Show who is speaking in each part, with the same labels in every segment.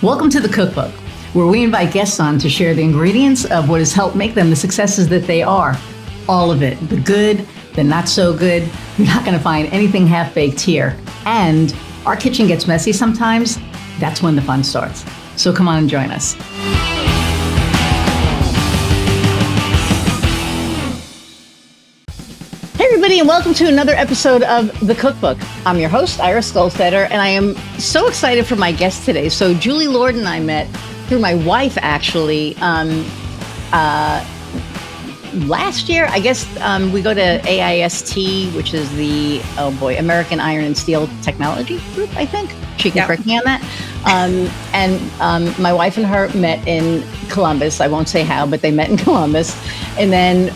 Speaker 1: Welcome to the Cookbook, where we invite guests on to share the ingredients of what has helped make them the successes that they are. All of it, the good, the not so good. You're not going to find anything half-baked here. And our kitchen gets messy sometimes. That's when the fun starts. So come on and join us. Hey everybody, and welcome to another episode of The Cookbook. I'm your host, Iris Goldfeder, and I am so excited for my guest today. So Julie Lord and I met through my wife, actually, last year. I guess we go to AIST, which is the, American Iron and Steel Technology Group, I think. She can correct me on that. And my wife and her met in Columbus. I won't say how, but they met in Columbus. And then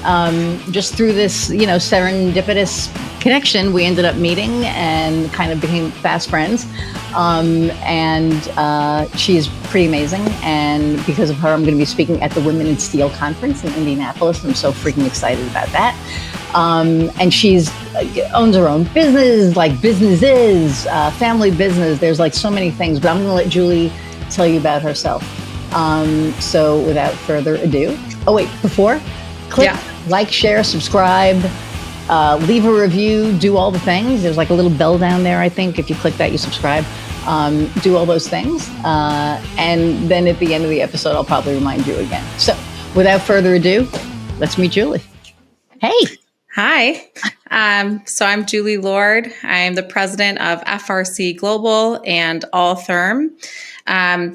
Speaker 1: just through this, serendipitous connection, we ended up meeting and kind of became fast friends. She's pretty amazing. And because of her, I'm going to be speaking at the Women in Steel Conference in Indianapolis. I'm so freaking excited about that. And she's owns her own business, like businesses, family business. There's like so many things, but I'm going to let Julie tell you about herself. So without further ado, click like, share, subscribe, leave a review, do all the things. There's like a little bell down there. I think if you click that, you subscribe. Do all those things. And then at the end of the episode, I'll probably remind you again. So without further ado, let's meet Julie. Hey.
Speaker 2: Hi. So I'm Julie Lord. I'm the president of FRC Global and All Therm.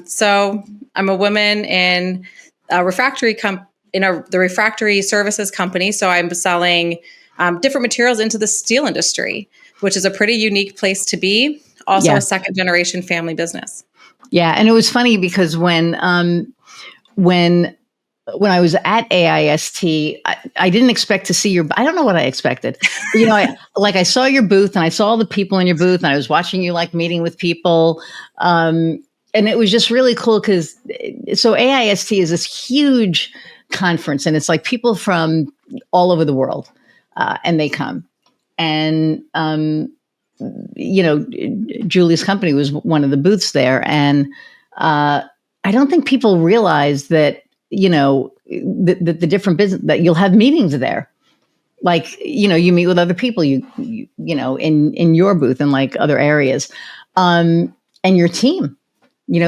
Speaker 2: So I'm a woman in a refractory the refractory services company. So I'm selling different materials into the steel industry, which is a pretty unique place to be. Also a second generation family business.
Speaker 1: Yeah. And it was funny because when I was at AIST, I didn't expect to see I don't know what I expected. I saw your booth and I saw the people in your booth and I was watching you like meeting with people. And it was just really cool because AIST is this huge conference and it's like people from all over the world and they come. And, Julie's company was one of the booths there. And I don't think people realize that, the different business that you'll have meetings there. Like, you meet with other people, in your booth and like other areas, and your team,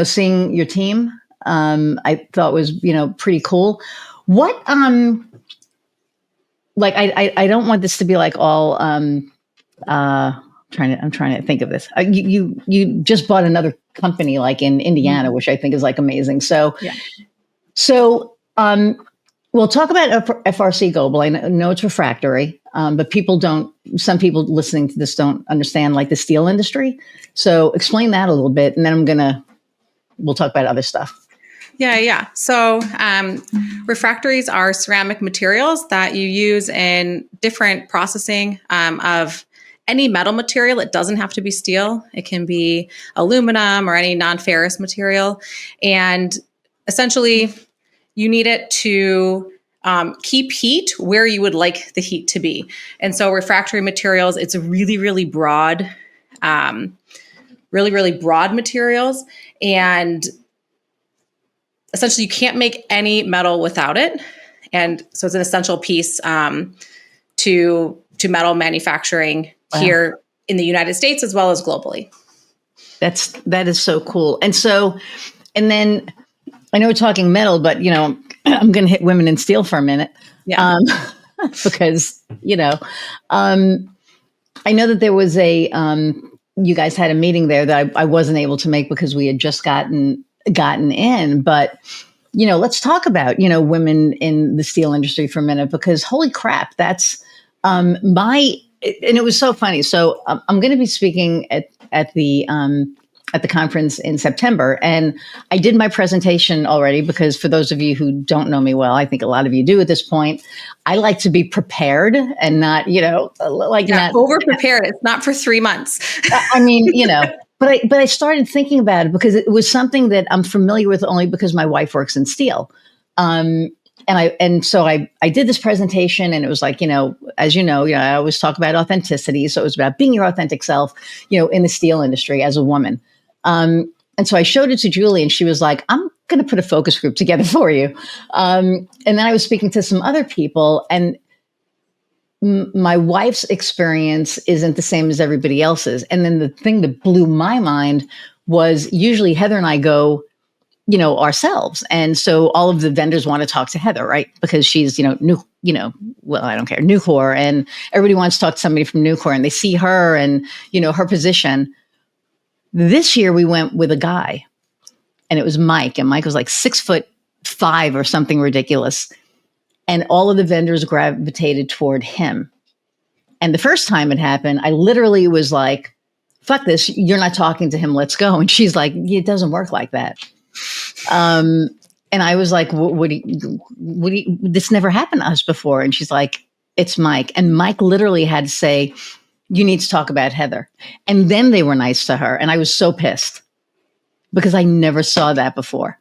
Speaker 1: seeing your team, I thought was, pretty cool. What, I don't want this to be like all, I'm trying to think of this. You just bought another company like in Indiana, which I think is like amazing. So, we'll talk about FRC Global. I know it's refractory, but some people listening to this don't understand like the steel industry. So explain that a little bit, and then we'll talk about other stuff.
Speaker 2: Yeah. So refractories are ceramic materials that you use in different processing of any metal material. It doesn't have to be steel. It can be aluminum or any non-ferrous material. And essentially, you need it to keep heat where you would like the heat to be. And so refractory materials, it's a really, really broad, really broad materials. And essentially you can't make any metal without it. And so it's an essential piece to metal manufacturing here in the United States as well as globally.
Speaker 1: That is so cool. And then I know we're talking metal, but I'm going to hit women in steel for a minute. Yeah. Because I know that there was you guys had a meeting there that I wasn't able to make because we had just gotten in. But let's talk about women in the steel industry for a minute, because holy crap, that's and it was so funny. So I'm going to be speaking at the conference in September. And I did my presentation already because for those of you who don't know me well, I think a lot of you do at this point, I like to be prepared and not, not
Speaker 2: over prepared. It's not for 3 months.
Speaker 1: But I started thinking about it because it was something that I'm familiar with only because my wife works in steel. So I did this presentation and it was like, as I always talk about authenticity. So it was about being your authentic self, in the steel industry as a woman. so I showed it to Julie, and she was like, I'm going to put a focus group together for you. And then I was speaking to some other people, and my wife's experience isn't the same as everybody else's. And then the thing that blew my mind was usually Heather and I go, ourselves. And so all of the vendors want to talk to Heather, right? Because she's, well, I don't care, Nucor, and everybody wants to talk to somebody from Nucor, and they see her and, her position. This year we went with a guy, and it was Mike, and Mike was like 6'5" or something ridiculous. And all of the vendors gravitated toward him. And the first time it happened, I literally was like, fuck this, you're not talking to him, let's go. And she's like, it doesn't work like that. And I was like, this never happened to us before. And she's like, it's Mike. And Mike literally had to say, you need to talk about Heather. And then they were nice to her. And I was so pissed because I never saw that before.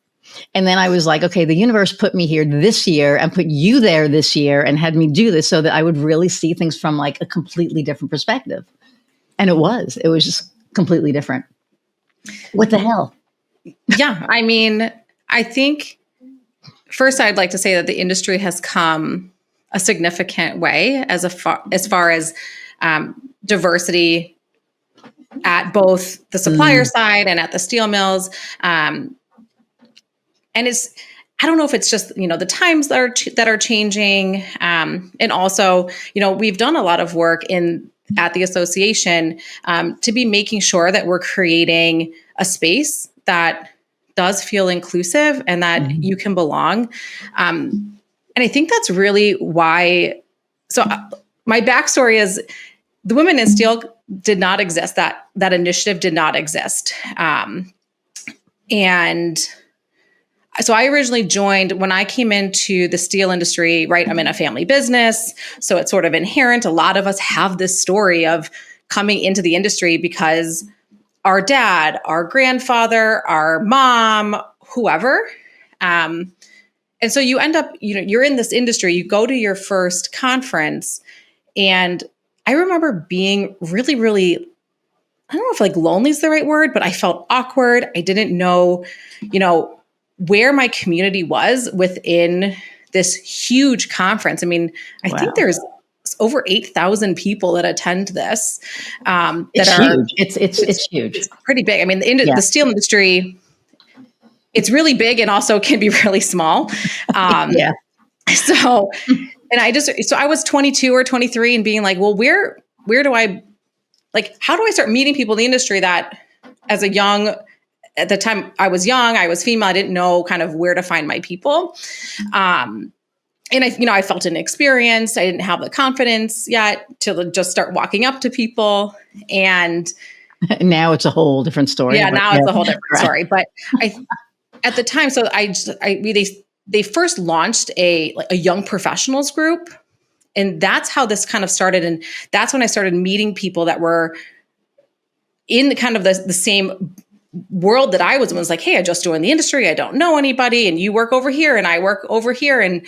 Speaker 1: And then I was like, okay, the universe put me here this year and put you there this year and had me do this so that I would really see things from like a completely different perspective. And it was just completely different. What the hell?
Speaker 2: Yeah. I mean, I think first I'd like to say that the industry has come a significant way as far as diversity at both the supplier side and at the steel mills. And I don't know if it's just, the times that are changing. And also, we've done a lot of work at the association to be making sure that we're creating a space that does feel inclusive and that you can belong. And I think that's really why. So my backstory is the Women in Steel did not exist. That initiative did not exist. And so I originally joined when I came into the steel industry, right? I'm in a family business, so it's sort of inherent. A lot of us have this story of coming into the industry because our dad, our grandfather, our mom, whoever. And so you end up, you're in this industry, you go to your first conference, and I remember being really, really, I don't know if like lonely is the right word, but I felt awkward. I didn't know, where my community was within this huge conference. I mean, I think there's over 8,000 people that attend this.
Speaker 1: It's huge. It's huge.
Speaker 2: It's pretty big. I mean, the steel industry, it's really big and also can be really small. So, and I was 22 or 23 and being like, well, where do I, like, how do I start meeting people in the industry that at the time I was young, I was female, I didn't know kind of where to find my people. And I felt inexperienced. I didn't have the confidence yet to just start walking up to people. And
Speaker 1: now it's a whole different story.
Speaker 2: Yeah, now it's a whole different story. But at the time, so they first launched a young professionals group. And that's how this kind of started. And that's when I started meeting people that were in the kind of the same world that I was in. Was like, hey, I just joined the industry. I don't know anybody. And you work over here and I work over here. And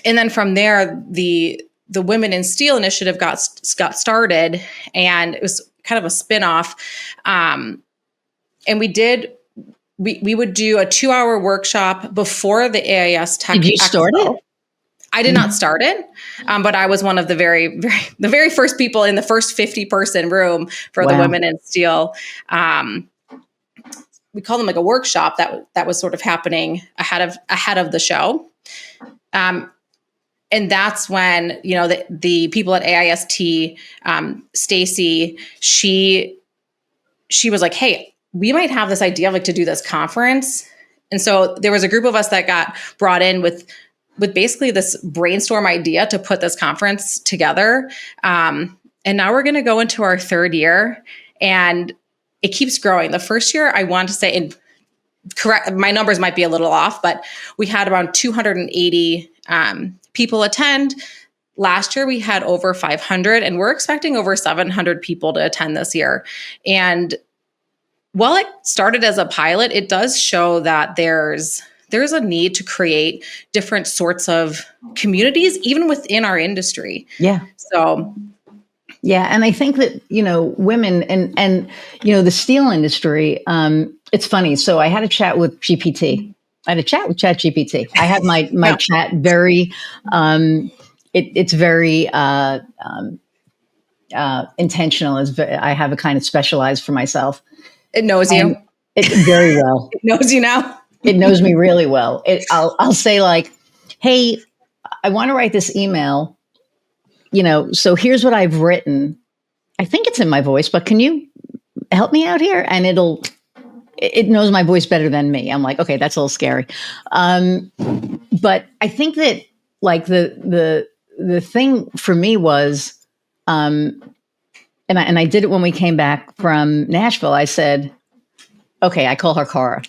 Speaker 2: then from there, the Women in Steel initiative got started, and it was kind of a spinoff. And we would do a 2-hour workshop before the AIS Tech.
Speaker 1: Did you start it?
Speaker 2: I did not start it, but I was one of the very first people in the first 50-person room for the Women in Steel. We call them like a workshop that was sort of happening ahead of the show. And that's when, the people at AIST, Stacy, she was like, hey, we might have this idea of like to do this conference. And so there was a group of us that got brought in with basically this brainstorm idea to put this conference together. And now we're going to go into our 3rd year, and it keeps growing. The first year, I want to say, and correct, my numbers might be a little off, but we had around 280 people attend. Last year, we had over 500, and we're expecting over 700 people to attend this year. And while it started as a pilot, it does show that there's a need to create different sorts of communities, even within our industry.
Speaker 1: Yeah.
Speaker 2: So
Speaker 1: Yeah. And I think that, women and, the steel industry, it's funny. So I had a chat with GPT. I had a chat with Chat GPT. I have my
Speaker 2: Yeah.
Speaker 1: chat very, it's very, intentional. I have a kind of specialized for myself.
Speaker 2: It knows you.
Speaker 1: And it very well.
Speaker 2: It knows you now.
Speaker 1: It knows me really well. I'll say like, hey, I want to write this email, so here's what I've written. I think it's in my voice, but can you help me out here? And it knows my voice better than me. I'm like, okay, that's a little scary. But I think that like the thing for me was, and I did it when we came back from Nashville. I said, okay, I call her Cara.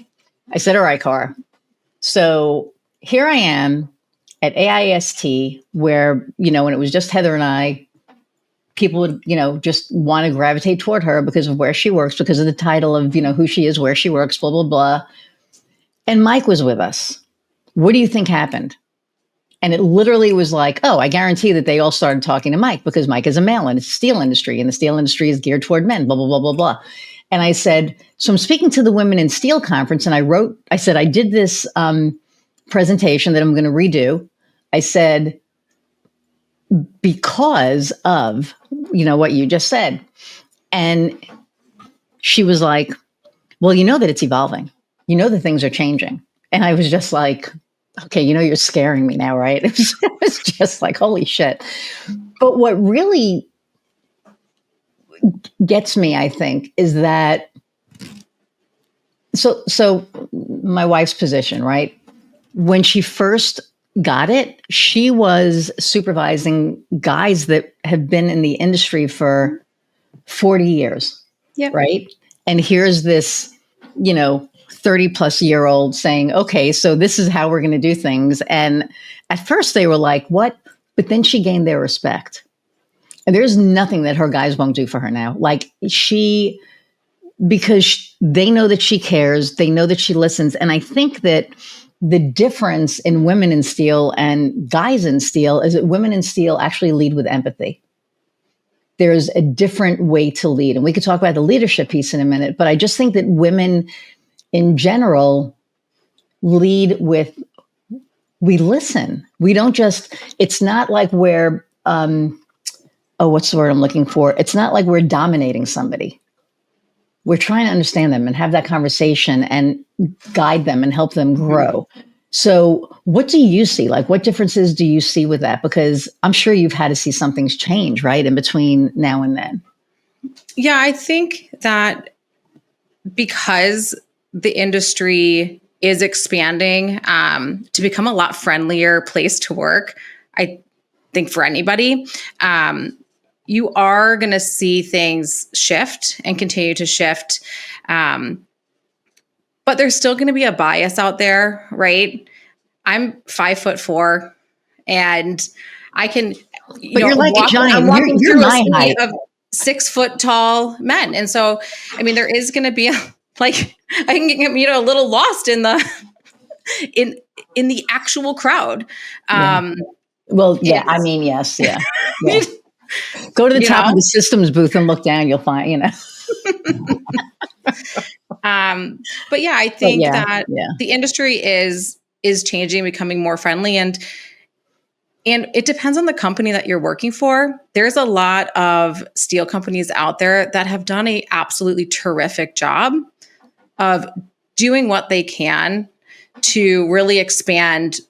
Speaker 1: I said, all right, Cara. So here I am at AIST where, when it was just Heather and I, people would, just want to gravitate toward her because of where she works, because of the title of, who she is, where she works, blah, blah, blah. And Mike was with us. What do you think happened? And it literally was like, oh, I guarantee that they all started talking to Mike because Mike is a male and it's the steel industry and the steel industry is geared toward men, blah, blah, blah, blah, blah. And I said, so I'm speaking to the Women in Steel conference. And I said, I did this presentation that I'm going to redo. I said, because of, what you just said. And she was like, well, that it's evolving. That things are changing. And I was just like, okay, you're scaring me now, right? It was just like, holy shit. But what really gets me, I think, is that, so my wife's position, right? When she first got it, she was supervising guys that have been in the industry for 40 years.
Speaker 2: Yep.
Speaker 1: Right. And here's this, 30 plus year old saying, okay, so this is how we're going to do things. And at first they were like, what? But then she gained their respect. And there's nothing that her guys won't do for her now. Like because they know that she cares, they know that she listens. And I think that the difference in women in steel and guys in steel is that women in steel actually lead with empathy. There's a different way to lead. And we could talk about the leadership piece in a minute, but I just think that women in general lead with, we listen. We don't just, it's not like we're, what's the word I'm looking for? It's not like we're dominating somebody. We're trying to understand them and have that conversation and guide them and help them grow. So what do you see? Like, what differences do you see with that? Because I'm sure you've had to see something's change, right, in between now and then.
Speaker 2: Yeah, I think that because the industry is expanding to become a lot friendlier place to work, I think for anybody, you are going to see things shift and continue to shift. But there's still going to be a bias out there, right? I'm 5'4", and I can,
Speaker 1: but you're like a giant.
Speaker 2: I'm walking
Speaker 1: you're
Speaker 2: through
Speaker 1: my
Speaker 2: a sea
Speaker 1: height
Speaker 2: of 6 foot tall men, and so I mean, there is going to be like I can get a little lost in the in the actual crowd.
Speaker 1: Well, yeah, I mean, yes, yeah. Yeah. Go to the top of the systems booth and look down. You'll find,
Speaker 2: But yeah, I think that the industry is changing, becoming more friendly, and it depends on the company that you're working for. There's a lot of steel companies out there that have done a absolutely terrific job of doing what they can to really expand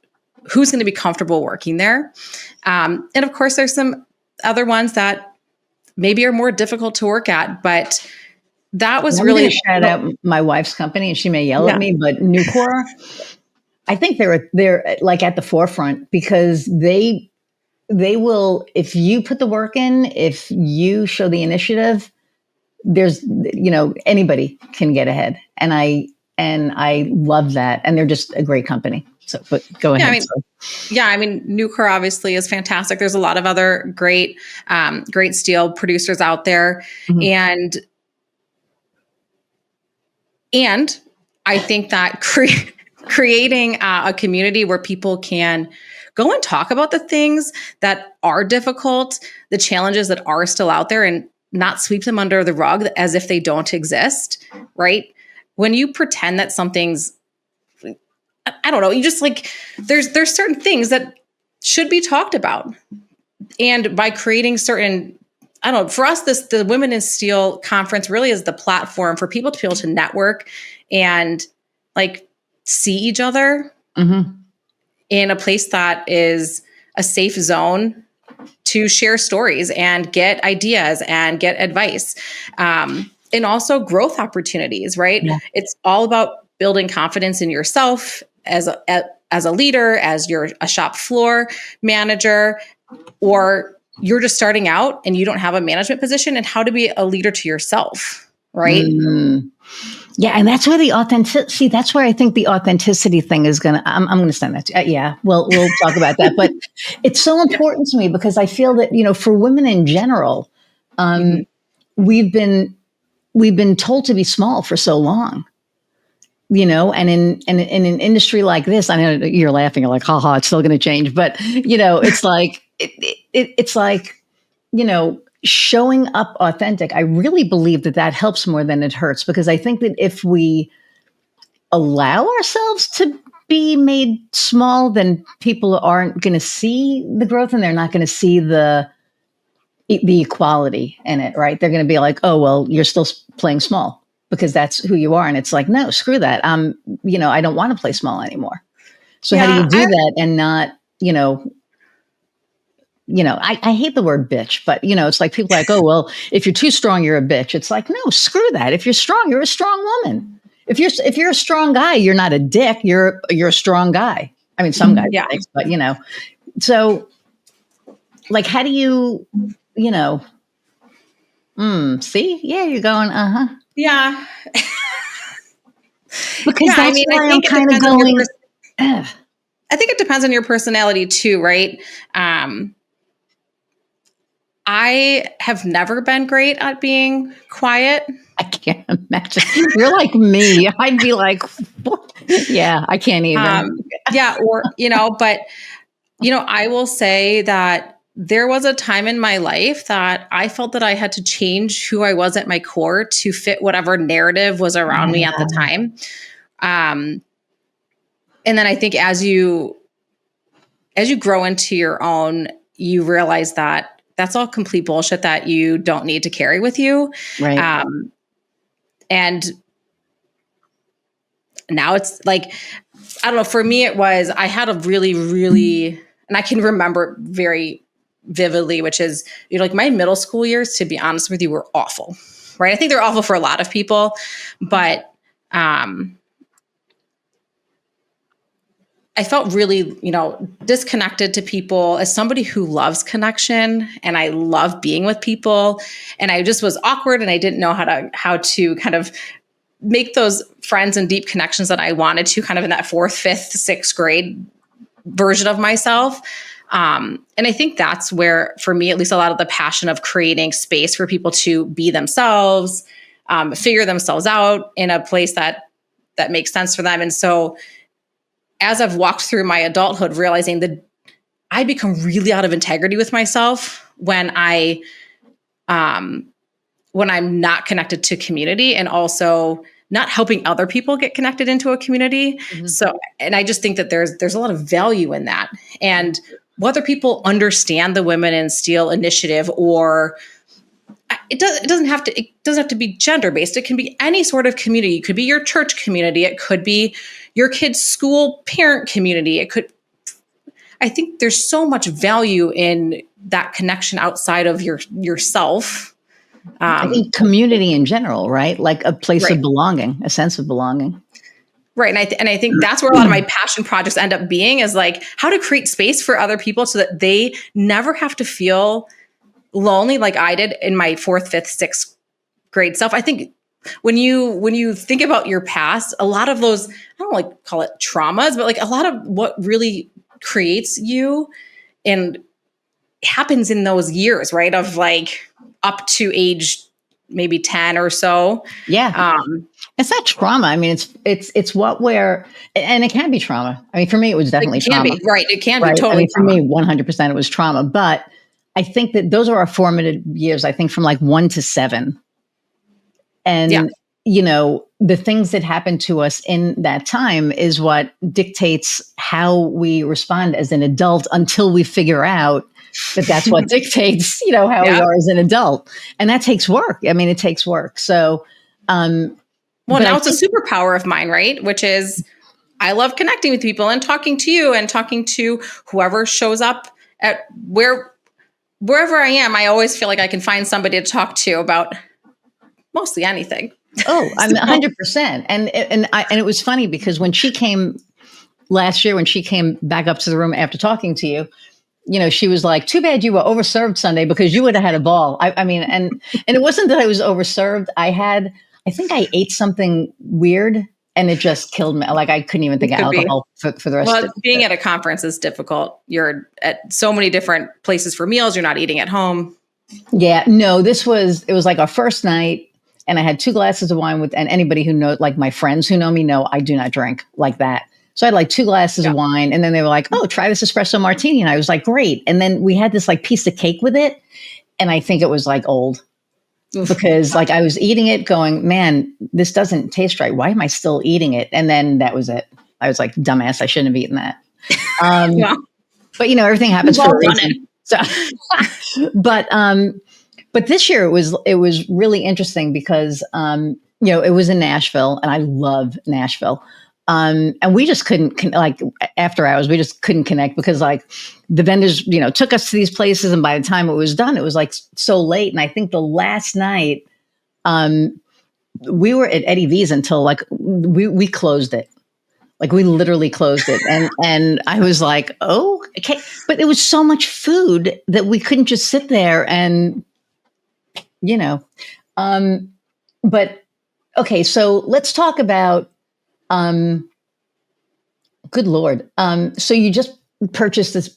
Speaker 2: who's going to be comfortable working there. And of course, there's some other ones that maybe are more difficult to work at, but that was really
Speaker 1: a shout out my wife's company, and she may yell at me, but Nucor, I think they're like at the forefront because they will, if you put the work in, if you show the initiative, there's, anybody can get ahead. And I love that. And they're just a great company. So, but go ahead.
Speaker 2: I mean, Nucor obviously is fantastic. There's a lot of other great steel producers out there. Mm-hmm. And I think that creating a community where people can go and talk about the things that are difficult, the challenges that are still out there, and not sweep them under the rug as if they don't exist, right? When you pretend that something's, I don't know, you just like, there's certain things that should be talked about. And by creating certain, I don't know, for us, the Women in Steel conference really is the platform for people to be able to network and like see each other in a place that is a safe zone to share stories and get ideas and get advice. And also growth opportunities, right? Yeah. It's all about building confidence in yourself as a leader, as you're a shop floor manager, or you're just starting out and you don't have a management position, and how to be a leader to yourself, right?
Speaker 1: Yeah, and that's where the authenticity. That's where I think the authenticity thing is gonna. I'm gonna send that to you. Yeah, we'll talk about that. But it's so important to me because I feel that for women in general, we've been told to be small for so long. And in an industry like this, I know you're laughing. You're like, haha, it's still going to change. But it's like it's like showing up authentic. I really believe that helps more than it hurts, because I think that if we allow ourselves to be made small, then people aren't going to see the growth, and they're not going to see the equality in it, right? They're going to be like, oh, well, you're still playing small because that's who you are. And it's like, no, screw that. I don't want to play small anymore. So how do you do that and not, I hate the word bitch, but it's like people are like, oh, well, if you're too strong, you're a bitch. It's like, no, screw that. If you're strong, you're a strong woman. If you're a strong guy, you're not a dick. You're a strong guy. I mean, some guys, dicks, but so like, how do you, see, yeah, you're going,
Speaker 2: yeah,
Speaker 1: because that's why I'm kind of going.
Speaker 2: I think it depends on your personality too, right? I have never been great at being quiet.
Speaker 1: I can't imagine. You're like me. I'd be like, what? Yeah, I can't even.
Speaker 2: But I will say that there was a time in my life that I felt that I had to change who I was at my core to fit whatever narrative was around me at the time. And then I think as you grow into your own, you realize that that's all complete bullshit that you don't need to carry with you.
Speaker 1: Right.
Speaker 2: And now it's like, I don't know, for me, I had a really, really, and I can remember very vividly, which is, like my middle school years, to be honest with you, were awful, right? I think they're awful for a lot of people, but I felt really, disconnected to people as somebody who loves connection, and I love being with people, and I just was awkward, and I didn't know how to kind of make those friends and deep connections that I wanted to, kind of in that 4th, 5th, 6th grade version of myself. And I think that's where, for me, at least, a lot of the passion of creating space for people to be themselves, figure themselves out in a place that makes sense for them. And so as I've walked through my adulthood, realizing that I become really out of integrity with myself when I'm not connected to community, and also not helping other people get connected into a community. Mm-hmm. So, and I just think that there's a lot of value in that. And whether people understand the Women in Steel initiative, or it doesn't have to be gender based. It can be any sort of community. It could be your church community. It could be your kid's school parent community. I think there's so much value in that connection outside of yourself.
Speaker 1: I think community in general, right? Like a place of belonging, a sense of belonging.
Speaker 2: Right. And I think that's where a lot of my passion projects end up being, is like how to create space for other people so that they never have to feel lonely like I did in my 4th, 5th, 6th grade self. I think when you think about your past, a lot of those, I don't like call it traumas, but like a lot of what really creates you and happens in those years, right? Of like up to age maybe 10 or so.
Speaker 1: Yeah. It's not trauma. I mean, it's what we're, and it can be trauma. I mean, for me, it was definitely
Speaker 2: It can
Speaker 1: trauma.
Speaker 2: be, right. It can be
Speaker 1: Right. I
Speaker 2: totally
Speaker 1: mean, for
Speaker 2: trauma.
Speaker 1: me, 100% it was trauma. But I think that those are our formative years, I think from like 1 to 7. And, the things that happen to us in that time is what dictates how we respond as an adult until we figure out that that's what dictates, how we are as an adult. And that takes work. I mean, it takes work. So,
Speaker 2: well, now it's a superpower of mine, right? Which is I love connecting with people and talking to you and talking to whoever shows up at wherever I am. I always feel like I can find somebody to talk to about mostly anything.
Speaker 1: Oh, I'm 100%. And it was funny because when she came last year, when she came back up to the room after talking to you, she was like, too bad you were overserved Sunday because you would have had a ball. I mean, and it wasn't that I was overserved. I think I ate something weird and it just killed me. Like I couldn't even think of alcohol for the rest of it.
Speaker 2: Being at a conference is difficult. You're at so many different places for meals. You're not eating at home.
Speaker 1: Yeah, no, it was like our first night. And I had 2 glasses of wine and anybody who knows, like my friends who know me know I do not drink like that. So I had like 2 glasses of wine and then they were like, oh, try this espresso martini. And I was like, great. And then we had this like piece of cake with it. And I think it was like old because like I was eating it going, man, this doesn't taste right. Why am I still eating it? And then that was it. I was like, dumbass, I shouldn't have eaten that. But everything happens for a reason. So, but this year it was really interesting because it was in Nashville and I love Nashville. And we just couldn't like after hours, we just couldn't connect because like the vendors, took us to these places. And by the time it was done, it was like so late. And I think the last night, we were at Eddie V's until like we closed it. Like we literally closed it. And I was like, oh, okay. But there was so much food that we couldn't just sit there and, but okay. So let's talk about, good Lord. So you just purchased this.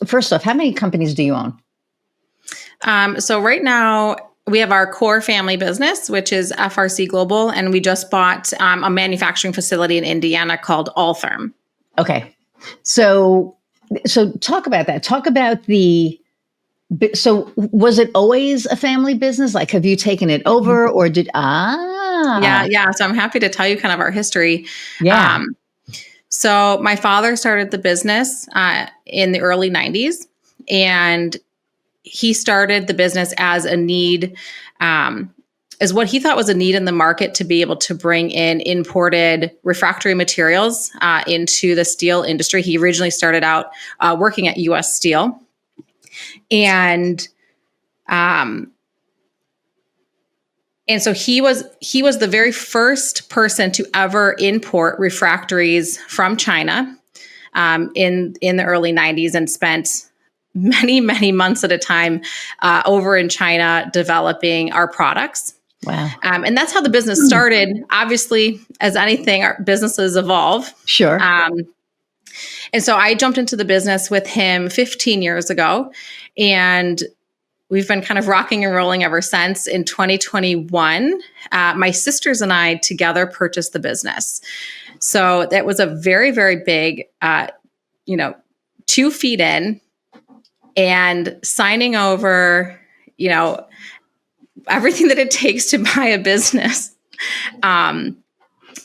Speaker 1: First off, how many companies do you own?
Speaker 2: So right now we have our core family business, which is FRC Global. And we just bought a manufacturing facility in Indiana called Alltherm.
Speaker 1: Okay. So talk about that. Talk about so was it always a family business? Like, have you taken it over or
Speaker 2: Yeah. So I'm happy to tell you kind of our history.
Speaker 1: Yeah.
Speaker 2: So my father started the business in the early 90s, and he started the business as a need, as what he thought was a need in the market to be able to bring in imported refractory materials into the steel industry. He originally started out working at U.S. Steel. And so he was the very first person to ever import refractories from China in the early 90s and spent many, many months at a time over in China developing our products.
Speaker 1: Wow.
Speaker 2: And that's how the business started. Obviously, as anything, our businesses evolve.
Speaker 1: Sure.
Speaker 2: And so I jumped into the business with him 15 years ago, and we've been kind of rocking and rolling ever since. In 2021, my sisters and I together purchased the business. So that was a very, very big, 2 feet in and signing over, everything that it takes to buy a business.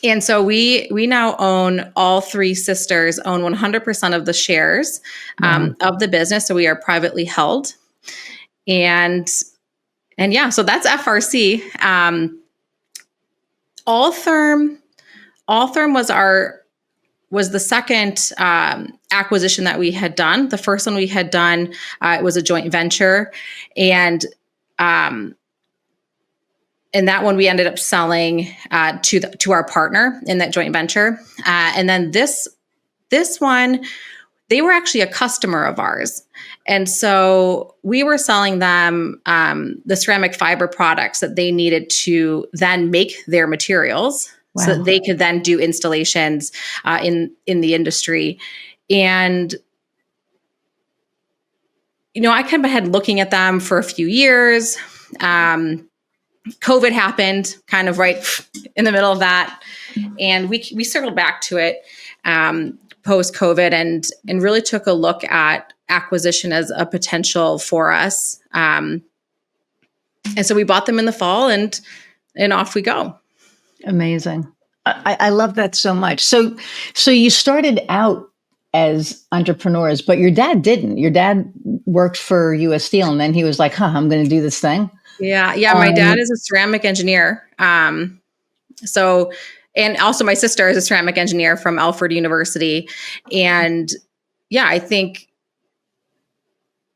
Speaker 2: And so we now own, all 3 sisters own 100% of the shares of the business. So we are privately held. And yeah, so that's FRC. Alltherm was the second acquisition that we had done. The first one we had done, it was a joint venture. And that one we ended up selling to our partner in that joint venture. And then this one, they were actually a customer of ours. And so we were selling them the ceramic fiber products that they needed to then make their materials. Wow. So that they could then do installations in the industry. And, I kind of had looking at them for a few years. COVID happened kind of right in the middle of that. And we circled back to it post COVID and really took a look at acquisition as a potential for us. And so we bought them in the fall and off we go.
Speaker 1: Amazing. I love that so much. So you started out as entrepreneurs, but your dad didn't. Your dad worked for US Steel and then he was like, I'm going to do this thing.
Speaker 2: Yeah. My dad is a ceramic engineer. So, and also my sister is a ceramic engineer from Alfred University. And yeah, I think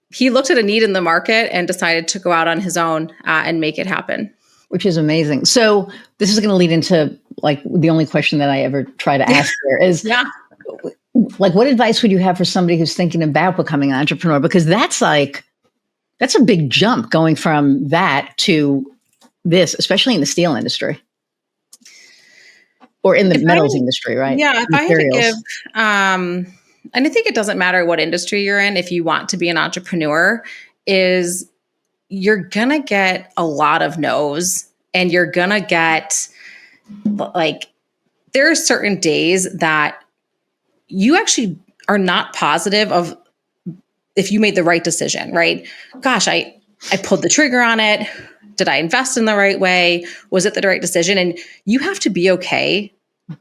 Speaker 2: he looked at a need in the market and decided to go out on his own and make it happen.
Speaker 1: Which is amazing. So this is going to lead into like the only question that I ever try to ask here is, like, what advice would you have for somebody who's thinking about becoming an entrepreneur? Because that's a big jump going from that to this, especially in the steel industry or in the metals industry, right?
Speaker 2: Yeah. If Materials. I had to give, and I think it doesn't matter what industry you're in, if you want to be an entrepreneur, is you're going to get a lot of no's and you're going to get like, there are certain days that you actually are not positive of if you made the right decision, right? Gosh, I pulled the trigger on it. Did I invest in the right way? Was it the right decision? And you have to be okay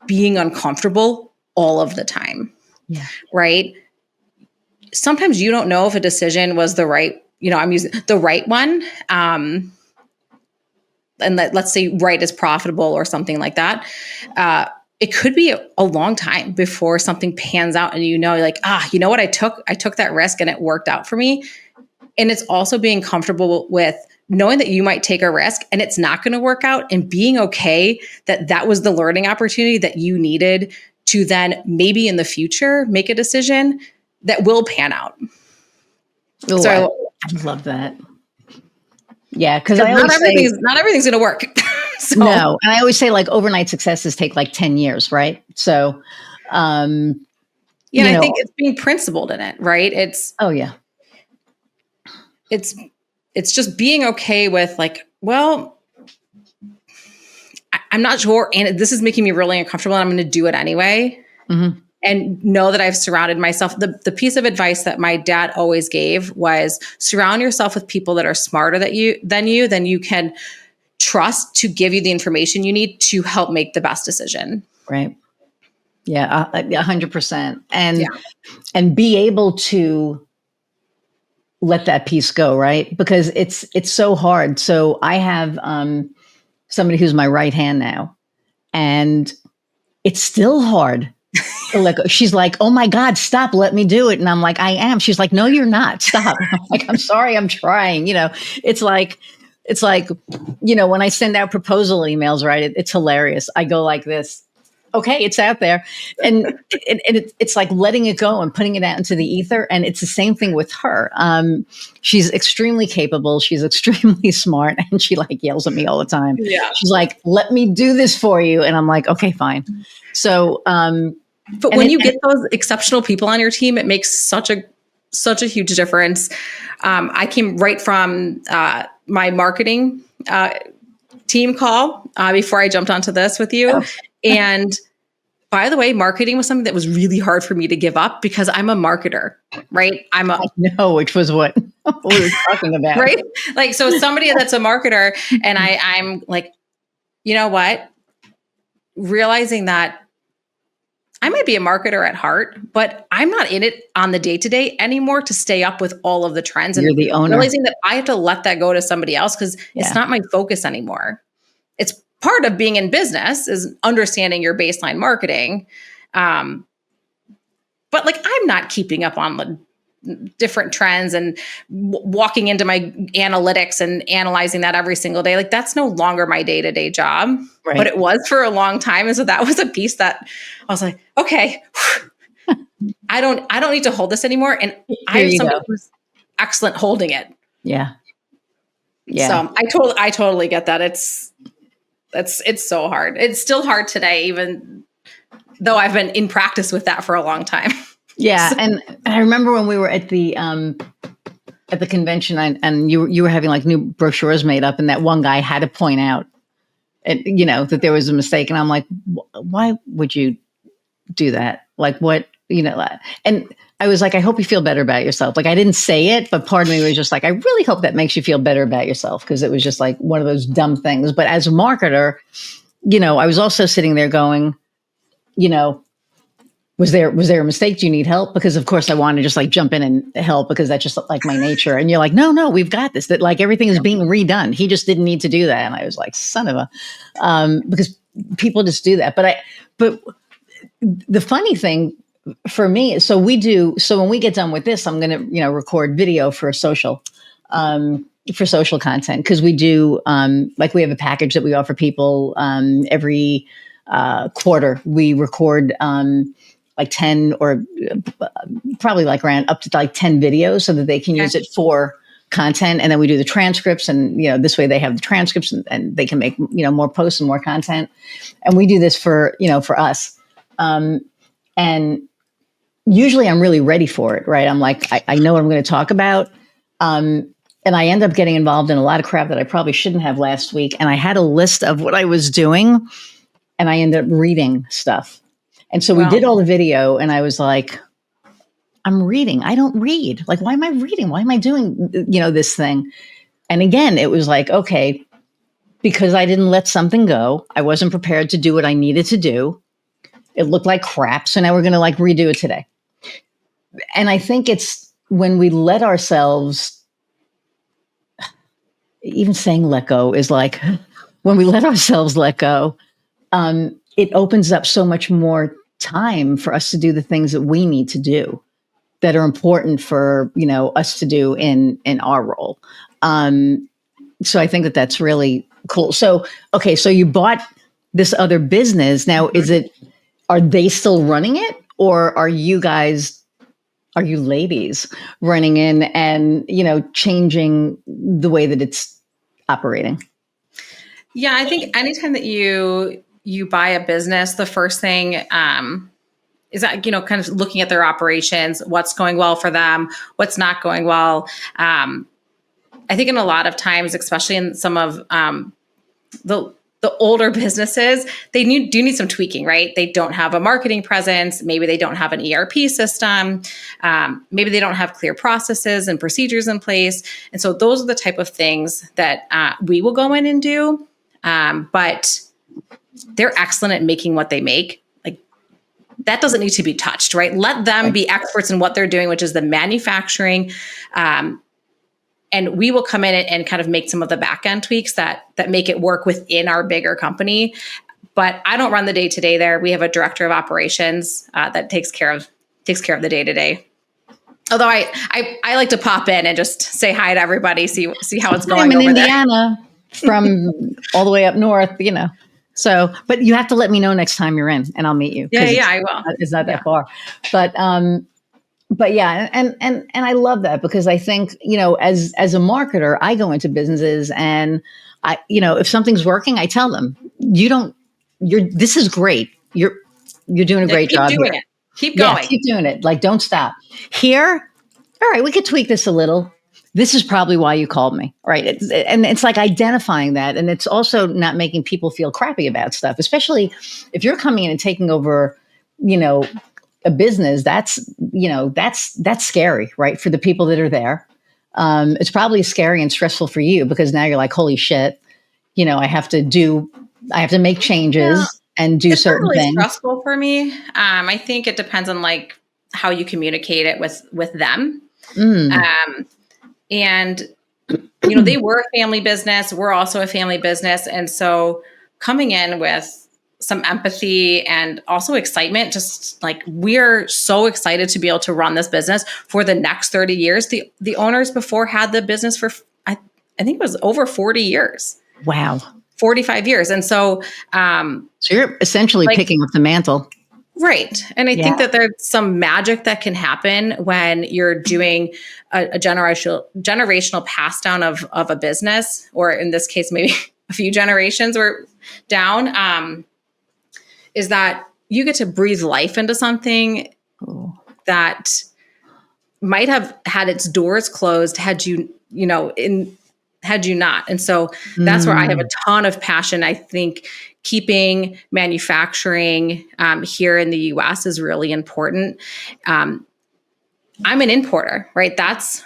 Speaker 2: being uncomfortable all of the time.
Speaker 1: Yeah.
Speaker 2: Right. Sometimes you don't know if a decision was the right, I'm using the right one. And let's say right is profitable or something like that. It could be a long time before something pans out and like, you know what? I took that risk and it worked out for me. And it's also being comfortable with knowing that you might take a risk and it's not going to work out and being okay that was the learning opportunity that you needed to then maybe in the future make a decision that will pan out.
Speaker 1: Ooh, so I love that. Yeah, because
Speaker 2: not everything's going to work.
Speaker 1: So. No, and I always say like overnight successes take like 10 years, right? So,
Speaker 2: I think it's being principled in it, right? It's it's just being okay with like, well, I'm not sure, and this is making me really uncomfortable, and I'm going to do it anyway.
Speaker 1: Mm-hmm.
Speaker 2: And know that I've surrounded myself. The piece of advice that my dad always gave was surround yourself with people that are smarter than you can trust to give you the information you need to help make the best decision.
Speaker 1: Right. Yeah, 100%. And be able to let that piece go, right? Because it's so hard. So I have somebody who's my right hand now, and it's still hard. She's like, oh my God, stop, let me do it. And I'm like, I am. She's like, no, you're not. Stop. I'm like, I'm sorry, I'm trying. It's like, when I send out proposal emails, right? It's hilarious. I go like this. Okay, it's out there. And it's like letting it go and putting it out into the ether. And it's the same thing with her. She's extremely capable. She's extremely smart. And she like yells at me all the time.
Speaker 2: Yeah.
Speaker 1: She's like, let me do this for you. And I'm like, okay, fine. So,
Speaker 2: but when you get those exceptional people on your team, it makes such a huge difference. I came right from my marketing team call before I jumped onto this with you. Oh. And by the way, marketing was something that was really hard for me to give up because I'm a marketer, right? I
Speaker 1: know, which was what we were talking about.
Speaker 2: Right? Like, so somebody that's a marketer and I'm like, you know what? Realizing that I might be a marketer at heart, but I'm not in it on the day-to-day anymore to stay up with all of the trends.
Speaker 1: You're the owner.
Speaker 2: Realizing that I have to let that go to somebody else because it's not my focus anymore. It's part of being in business is understanding your baseline marketing. But like, I'm not keeping up on the different trends and walking into my analytics and analyzing that every single day. Like, that's no longer my day-to-day job, right. But it was for a long time. And so that was a piece that I was like, okay, I don't need to hold this anymore. And I have somebody who's excellent holding it.
Speaker 1: Yeah.
Speaker 2: So I totally get that. It's so hard. It's still hard today, even though I've been in practice with that for a long time.
Speaker 1: Yeah. So. And I remember when we were at the at the convention, and you were having like new brochures made up, and that one guy had to point out, and that there was a mistake, and I'm like, why would you do that? Like, what, and I was like, I hope you feel better about yourself. Like, I didn't say it, but part of me was just like, I really hope that makes you feel better about yourself, because it was just like one of those dumb things. But as a marketer, I was also sitting there going, was there a mistake? Do you need help? Because of course I want to just like jump in and help, because that's just like my nature. And you're like, no, we've got this. That like everything is being redone. He just didn't need to do that. And I was like, son of a, because people just do that. But the funny thing for me is, so when we get done with this, I'm going to, record video for social content. Cause we do, like we have a package that we offer people, every, quarter. We record, like 10 or probably like around up to like 10 videos so that they can use it for content. And then we do the transcripts, and, this way they have the transcripts, and they can make, more posts and more content. And we do this for us. And usually I'm really ready for it, right? I'm like, I know what I'm going to talk about. And I end up getting involved in a lot of crap that I probably shouldn't have last week. And I had a list of what I was doing, and I ended up reading stuff. And so we did all the video, and I was like, I'm reading. I don't read. Like, why am I reading? Why am I doing, this thing? And again, it was like, okay, because I didn't let something go. I wasn't prepared to do what I needed to do. It looked like crap. So now we're going to like redo it today. And I think it's when we let ourselves, even saying let go is like, when we let ourselves let go, it opens up so much more time for us to do the things that we need to do, that are important for, us to do in our role. So I think that that's really cool. So, okay. So you bought this other business. Now, are they still running it, or are you ladies running in and, changing the way that it's operating?
Speaker 2: Yeah, I think anytime that you buy a business, the first thing is that, kind of looking at their operations, what's going well for them, what's not going well. I think in a lot of times, especially in some of the older businesses, they do need some tweaking, right? They don't have a marketing presence. Maybe they don't have an ERP system. Maybe they don't have clear processes and procedures in place. And so those are the type of things that we will go in and do. But they're excellent at making what they make. Like, that doesn't need to be touched, right? Let them be experts in what they're doing, which is the manufacturing. And we will come in and kind of make some of the back end tweaks that make it work within our bigger company. But I don't run the day to day there. We have a director of operations that takes care of the day to day. Although I like to pop in and just say hi to everybody, see how it's going.
Speaker 1: I'm in
Speaker 2: over
Speaker 1: Indiana from all the way up north, So, but you have to let me know next time you're in, and I'll meet you.
Speaker 2: Yeah, I will.
Speaker 1: It's not that far, but yeah, and I love that, because I think, as a marketer, I go into businesses, and I, if something's working, I tell them, this is great. You're doing a great job.
Speaker 2: Keep doing it. Keep going.
Speaker 1: Yeah, keep doing it. Like, don't stop. Here, all right, we could tweak this a little. This is probably why you called me, right? And it's like identifying that, and it's also not making people feel crappy about stuff, especially if you're coming in and taking over, a business. That's scary, right? For the people that are there. It's probably scary and stressful for you, because now you're like, holy shit, I have to make changes and do certain things.
Speaker 2: It's stressful for me. I think it depends on like how you communicate it with them. And, they were a family business. We're also a family business. And so coming in with some empathy and also excitement, just like, we're so excited to be able to run this business for the next 30 years. The owners before had the business for, I think it was over 40 years.
Speaker 1: Wow.
Speaker 2: 45 years. And so,
Speaker 1: so you're essentially picking up the mantle.
Speaker 2: Right. And I think that there's some magic that can happen when you're doing a generational pass down of a business, or in this case, maybe a few generations were down, is that you get to breathe life into something that might have had its doors closed had you, had you not. And so that's where I have a ton of passion. I think keeping manufacturing here in the US is really important. I'm an importer, right? That's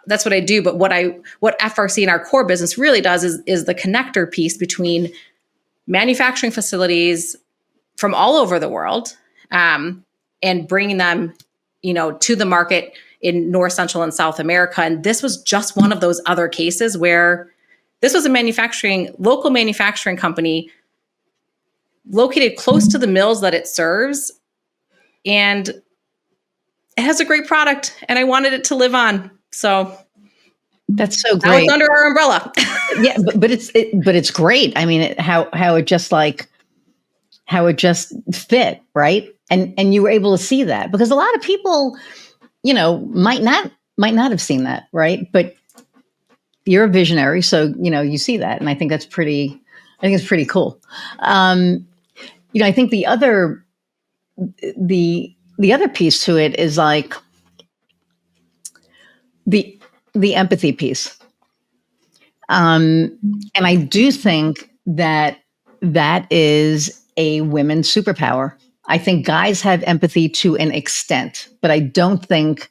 Speaker 2: what I do. But what FRC in our core business really does is the connector piece between manufacturing facilities from all over the world and bringing them, to the market in North, Central, and South America. And this was just one of those other cases where this was a local manufacturing company located close to the mills that it serves. And it has a great product, and I wanted it to live on. So
Speaker 1: that's so great.
Speaker 2: Now it's under our umbrella.
Speaker 1: Yeah, but it's great. I mean, how it just fit, right? And you were able to see that, because a lot of people, might not have seen that, right? But you're a visionary, so you see that, and I think it's pretty cool. I think the other piece to it is like the empathy piece. And I do think that is a women's superpower. I think guys have empathy to an extent, but I don't think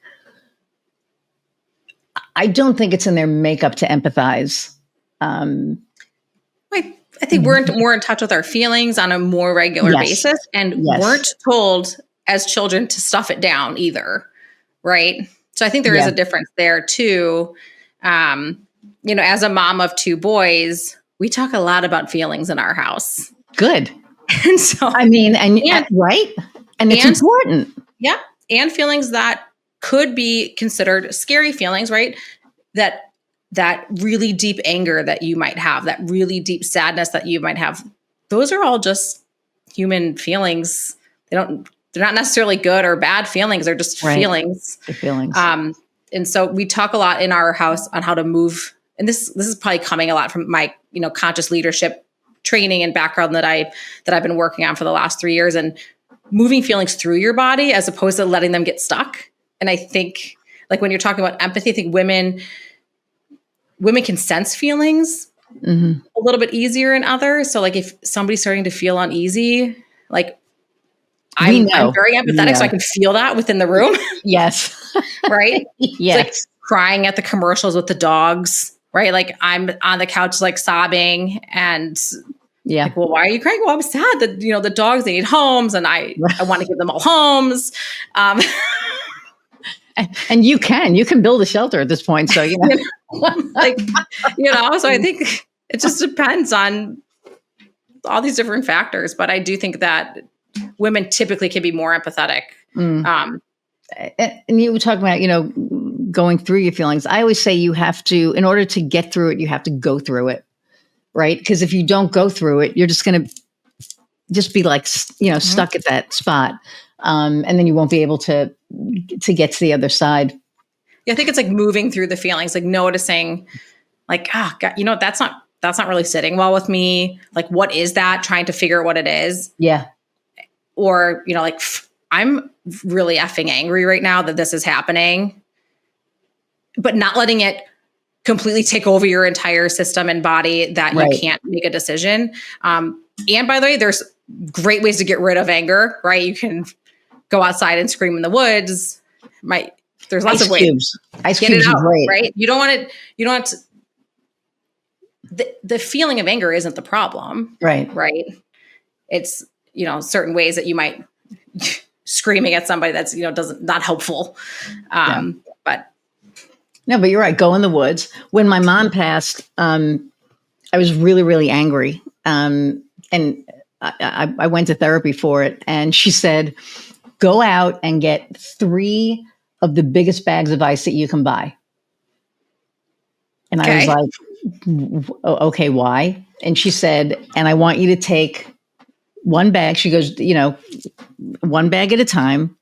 Speaker 1: it's in their makeup to empathize.
Speaker 2: I think we're more in touch with our feelings on a more regular basis, and weren't told as children to stuff it down either, right? So I think there is a difference there too. As a mom of two boys, we talk a lot about feelings in our house.
Speaker 1: Good.
Speaker 2: And so,
Speaker 1: right? And it's important.
Speaker 2: Yeah. And feelings that could be considered scary feelings, right? That really deep anger that you might have, that really deep sadness that you might have. Those are all just human feelings. They're not necessarily good or bad feelings. They're just feelings.
Speaker 1: They're feelings.
Speaker 2: And so we talk a lot in our house on how to move. And this is probably coming a lot from my, conscious leadership training and background that I've been working on for the last 3 years, and moving feelings through your body as opposed to letting them get stuck. And I think, like, when you're talking about empathy, I think women can sense feelings a little bit easier in others. So like if somebody's starting to feel uneasy, like I'm very empathetic, so I can feel that within the room.
Speaker 1: Yes.
Speaker 2: Right?
Speaker 1: Yes.
Speaker 2: It's like crying at the commercials with the dogs, right? Like I'm on the couch, like sobbing, and like, well, why are you crying? Well, I'm sad that, the dogs, they need homes, and I want to give them all homes.
Speaker 1: And you can build a shelter at this point. So, so
Speaker 2: I think it just depends on all these different factors, but I do think that women typically can be more empathetic.
Speaker 1: And you were talking about, going through your feelings. I always say you have to, in order to get through it, you have to go through it, right? Because if you don't go through it, you're just going to be like, stuck at that spot. And then you won't be able to get to the other side.
Speaker 2: Yeah, I think it's like moving through the feelings, like noticing, like, God, that's not really sitting well with me. Like, what is that? Trying to figure out what it is.
Speaker 1: Yeah.
Speaker 2: Or, like, I'm really effing angry right now that this is happening, but not letting it completely take over your entire system and body that you can't make a decision. And by the way, there's great ways to get rid of anger, right? You can go outside and scream in the woods. There's lots of ways.
Speaker 1: Ice cubes are great.
Speaker 2: Right? You don't want to, the feeling of anger isn't the problem.
Speaker 1: Right.
Speaker 2: Right. It's, certain ways that you might screaming at somebody that's, not helpful.
Speaker 1: But you're right. Go in the woods. When my mom passed, I was really, really angry. And I went to therapy for it. And she said, go out and get 3 of the biggest bags of ice that you can buy. And I was like, okay, why? And she said, and I want you to take one bag. She goes, one bag at a time,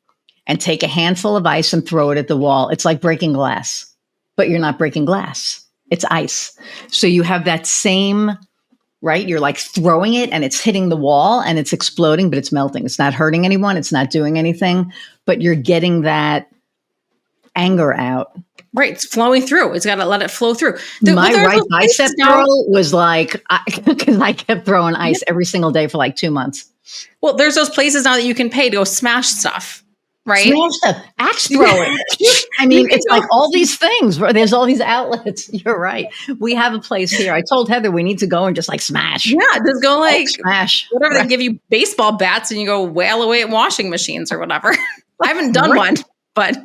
Speaker 1: and take a handful of ice and throw it at the wall. It's like breaking glass. But you're not breaking glass. It's ice. So you have that same, right? You're like throwing it and it's hitting the wall and it's exploding, but it's melting. It's not hurting anyone. It's not doing anything, but you're getting that anger out.
Speaker 2: Right. It's flowing through. It's got to let it flow through.
Speaker 1: My right bicep girl was like, because I kept throwing ice every single day for like 2 months.
Speaker 2: Well, there's those places now that you can pay to go smash stuff, right?
Speaker 1: Smash stuff, axe throwing. I mean, it's like all these things. There's all these outlets. You're right. We have a place here. I told Heather we need to go and just like smash.
Speaker 2: Yeah, just go like
Speaker 1: smash.
Speaker 2: Whatever. Right. They give you baseball bats and you go wail away at washing machines or whatever. I haven't done one, but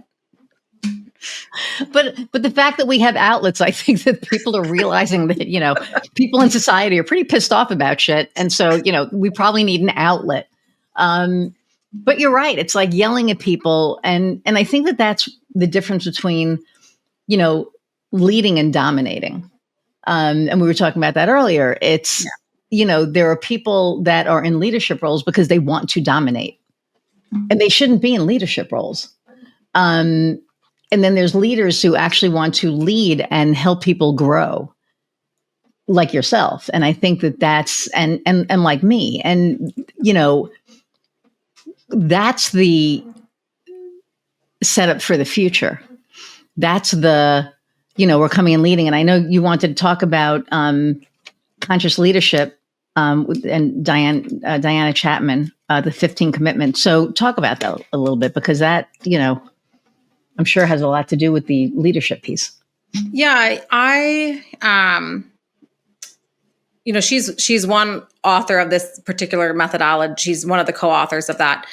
Speaker 1: the fact that we have outlets, I think that people are realizing that, you know, people in society are pretty pissed off about shit. And so, you know, we probably need an outlet. But you're right. It's like yelling at people. And I think that that's the difference between, you know, leading and dominating. And we were talking about that earlier. It's, you know, there are people that are in leadership roles because they want to dominate, and they shouldn't be in leadership roles. And then there's leaders who actually want to lead and help people grow, like yourself. And I think that that's, and like me, and, you know, that's the setup for the future. That's the, you know, we're coming and leading. And I know you wanted to talk about conscious leadership and Diana Chapman, the 15 commitments. So talk about that a little bit, because that, you know, I'm sure has a lot to do with the leadership piece.
Speaker 2: Yeah, I you know, she's one author of this particular methodology. She's one of the co-authors of that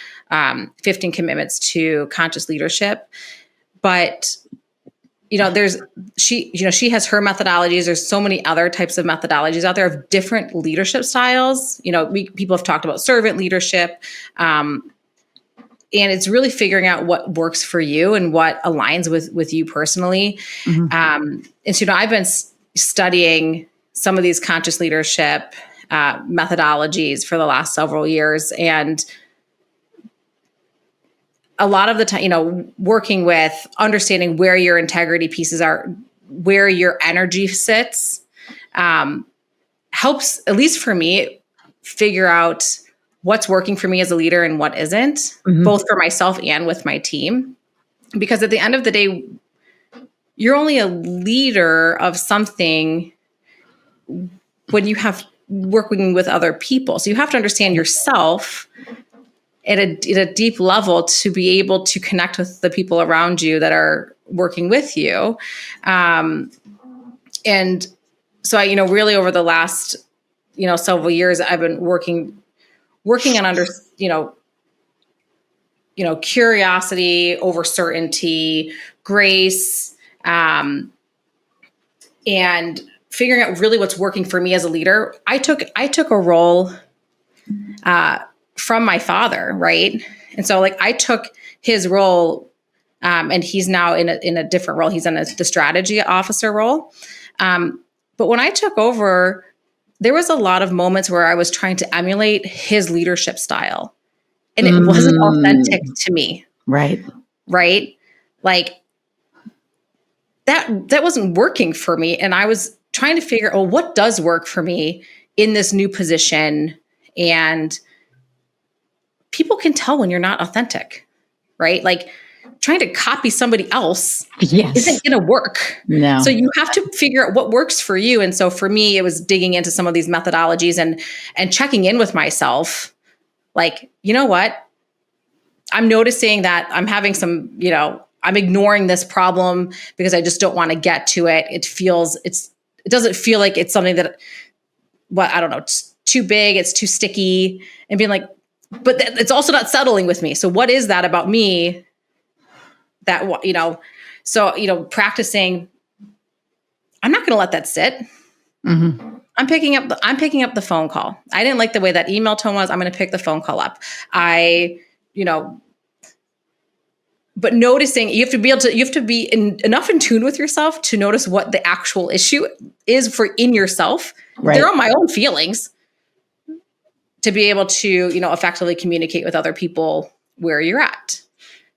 Speaker 2: 15 commitments to conscious leadership. But you know, she has her methodologies. There's so many other types of methodologies out there of different leadership styles. You know, people have talked about servant leadership. And it's really figuring out what works for you and what aligns with you personally. Mm-hmm. And so, you know, I've been studying some of these conscious leadership methodologies for the last several years. And a lot of the time, you know, working with understanding where your integrity pieces are, where your energy sits, helps, at least for me, figure out what's working for me as a leader and what isn't, mm-hmm. both for myself and with my team. Because at the end of the day, you're only a leader of something when you have working with other people. So you have to understand yourself at a deep level to be able to connect with the people around you that are working with you. And so I, you know, really over the last, you know, several years, I've been working on curiosity over certainty, grace, and figuring out really what's working for me as a leader. I took a role from my father, right? And so like I took his role, and he's now in a different role. He's in the strategy officer role. But when I took over, there was a lot of moments where I was trying to emulate his leadership style, and it wasn't authentic to me.
Speaker 1: Right.
Speaker 2: Right. Like that wasn't working for me. And I was trying to figure out what does work for me in this new position. And people can tell when you're not authentic, right? Like trying to copy somebody else isn't going to work.
Speaker 1: No.
Speaker 2: So you have to figure out what works for you. And so for me, it was digging into some of these methodologies and checking in with myself. Like, you know what? I'm noticing that I'm having some, you know, I'm ignoring this problem because I just don't want to get to it. It doesn't feel like it's something that, I don't know, it's too big, it's too sticky, and being like, but it's also not settling with me. So what is that about me that, you know, so, you know, practicing, I'm not going to let that sit. Mm-hmm. I'm picking up the phone call. I didn't like the way that email tone was. I'm going to pick the phone call up. But noticing, you have to be enough in tune with yourself to notice what the actual issue is in yourself. Right. They're on my own feelings, to be able to, you know, effectively communicate with other people where you're at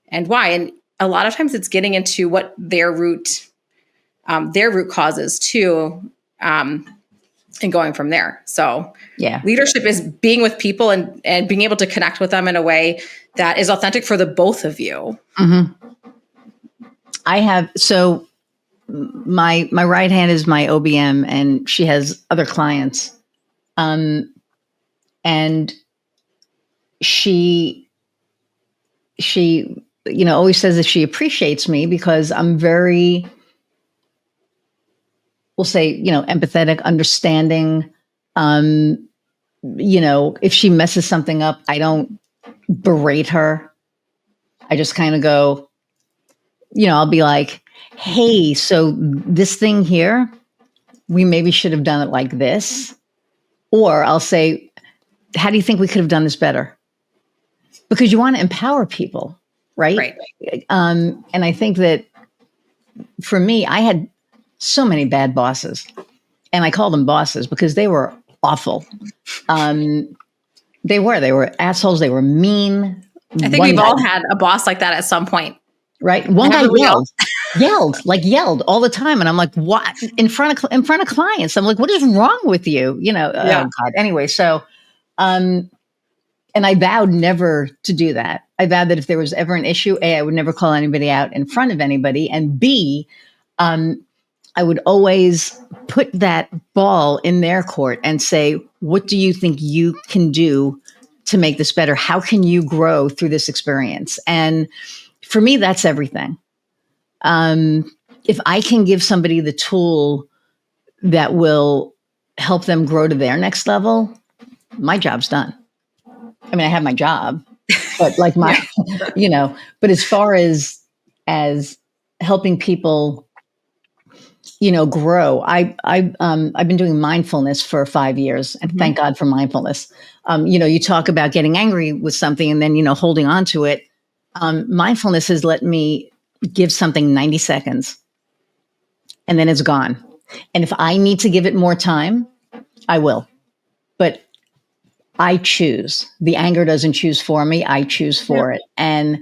Speaker 2: and why. And a lot of times it's getting into what their root causes too, and going from there. So yeah, leadership is being with people and being able to connect with them in a way that is authentic for the both of you. Mm-hmm.
Speaker 1: I have, so my right hand is my OBM, and she has other clients. And she, always says that she appreciates me because I'm very, we'll say, empathetic, understanding. If she messes something up, I don't berate her. I just kind of go, I'll be like, hey, so this thing here, we maybe should have done it like this. Or I'll say, how do you think we could have done this better? Because you want to empower people, right?
Speaker 2: Right.
Speaker 1: And I think that for me, I had so many bad bosses, and I call them bosses because they were awful. They were assholes. They were mean.
Speaker 2: I think we've all had a boss like that at some point.
Speaker 1: Right. One guy yelled all the time. And I'm like, what? In front of clients. I'm like, what is wrong with you? Oh God. Anyway, so, and I vowed never to do that. I vowed that if there was ever an issue, A, I would never call anybody out in front of anybody. And B, I would always put that ball in their court and say, what do you think you can do to make this better? How can you grow through this experience? And for me, that's everything. If I can give somebody the tool that will help them grow to their next level, my job's done. I mean, I have my job, but like but as far as helping people, grow, I've been doing mindfulness for 5 years, and thank God for mindfulness. You talk about getting angry with something and then, holding on to it. Mindfulness has let me give something 90 seconds and then it's gone. And if I need to give it more time, I will. But I choose. The anger doesn't choose for me. I choose for it. And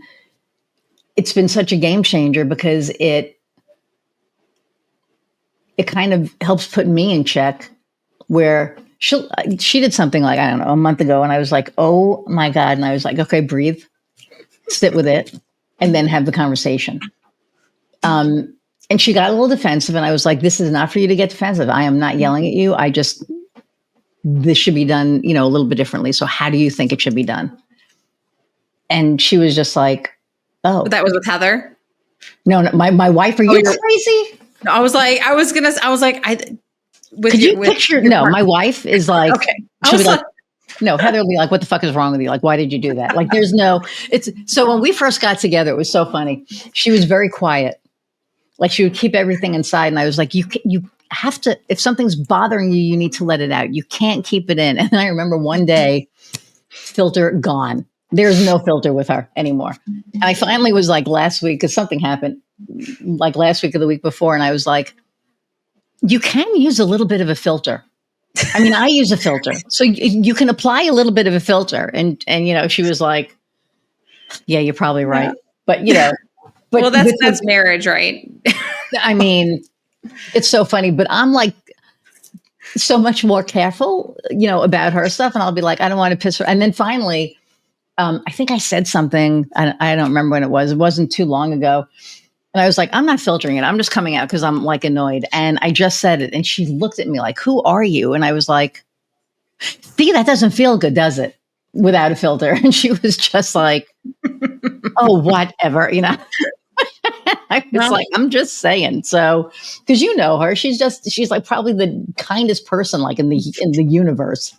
Speaker 1: it's been such a game changer because it kind of helps put me in check, where she did something like, I don't know, a month ago. And I was like, oh my God. And I was like, okay, breathe, sit with it, and then have the conversation. And she got a little defensive, and I was like, this is not for you to get defensive. I am not yelling at you. This should be done, a little bit differently. So how do you think it should be done? And she was just like, oh.
Speaker 2: That was with Heather?
Speaker 1: No, my wife, are you crazy?
Speaker 2: No, I was like,
Speaker 1: could you picture? No, my wife is like,
Speaker 2: okay.
Speaker 1: She'll be like, no, Heather will be like, what the fuck is wrong with you? Like, why did you do that? Like, so when we first got together, it was so funny. She was very quiet. Like, she would keep everything inside. And I was like, you have to, if something's bothering you, you need to let it out. You can't keep it in. And I remember one day, filter gone. There's no filter with her anymore. And I finally was like last week, because something happened like last week or the week before. And I was like, you can use a little bit of a filter. I mean, I use a filter. So you can apply a little bit of a filter. And she was like, yeah, you're probably right. Yeah. But
Speaker 2: well, that's marriage, right?
Speaker 1: I mean, it's so funny, but I'm like so much more careful, about her stuff. And I'll be like, I don't want to piss her. And then finally, I think I said something. I don't remember when it was. It wasn't too long ago. And I was like, I'm not filtering it. I'm just coming out because I'm like annoyed. And I just said it. And she looked at me like, who are you? And I was like, see, that doesn't feel good, does it? Without a filter. And she was just like, oh, whatever, I was like, I'm just saying. So, because her, she's like probably the kindest person like in the universe.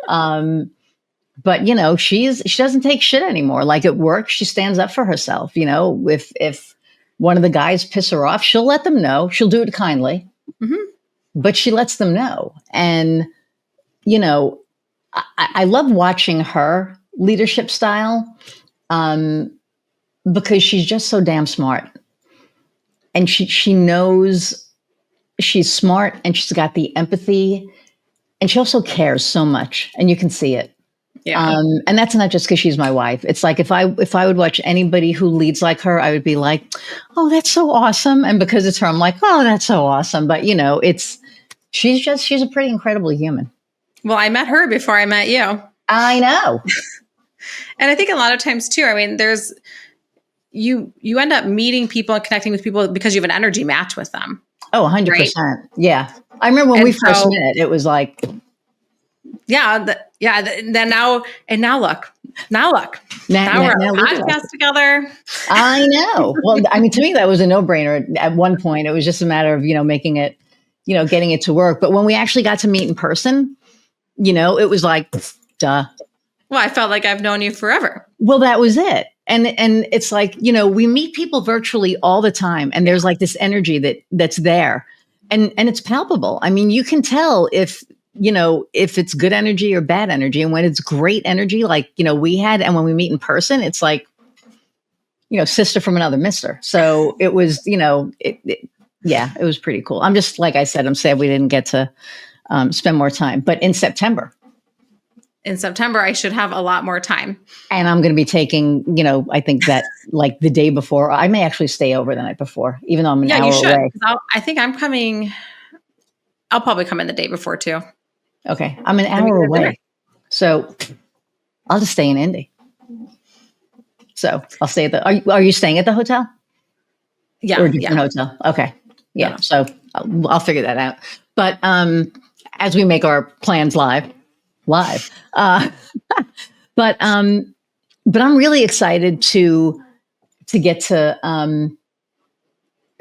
Speaker 1: But she doesn't take shit anymore. Like at work, she stands up for herself. If one of the guys piss her off, she'll let them know. She'll do it kindly, but she lets them know. And I love watching her leadership style, because she's just so damn smart. And she knows she's smart, and she's got the empathy, and she also cares so much, and you can see it.
Speaker 2: Yeah.
Speaker 1: And that's not just because she's my wife. It's like if I would watch anybody who leads like her, I would be like, oh, that's so awesome. And because it's her, I'm like, oh, that's so awesome. But she's a pretty incredible human.
Speaker 2: Well, I met her before I met you.
Speaker 1: I know.
Speaker 2: And I think a lot of times too, I mean, there's, you end up meeting people and connecting with people because you have an energy match with them.
Speaker 1: Oh, 100%. Right? Yeah. I remember when we first met, it was like,
Speaker 2: then now look, now we're on a podcast together.
Speaker 1: I know. Well, I mean, to me, that was a no-brainer at one point. It was just a matter of, making it, getting it to work. But when we actually got to meet in person, it was like, duh.
Speaker 2: Well, I felt like I've known you forever.
Speaker 1: Well, that was it. And it's like, we meet people virtually all the time, and there's like this energy that's there, and it's palpable. I mean, you can tell if it's good energy or bad energy. And when it's great energy, like, we had, and when we meet in person, it's like, sister from another mister. So it was, it was pretty cool. I'm just, like I said, I'm sad we didn't get to spend more time, but in September,
Speaker 2: I should have a lot more time.
Speaker 1: And I'm going to be taking, I think that like the day before, I may actually stay over the night before, even though I'm an hour away.
Speaker 2: I think I'm coming. I'll probably come in the day before too.
Speaker 1: Okay. I'm an hour away. So I'll just stay in Indy. So I'll stay at are you staying at the hotel?
Speaker 2: Yeah.
Speaker 1: Or a different hotel? Okay. Yeah. So I'll figure that out. But as we make our plans live. But I'm really excited to get to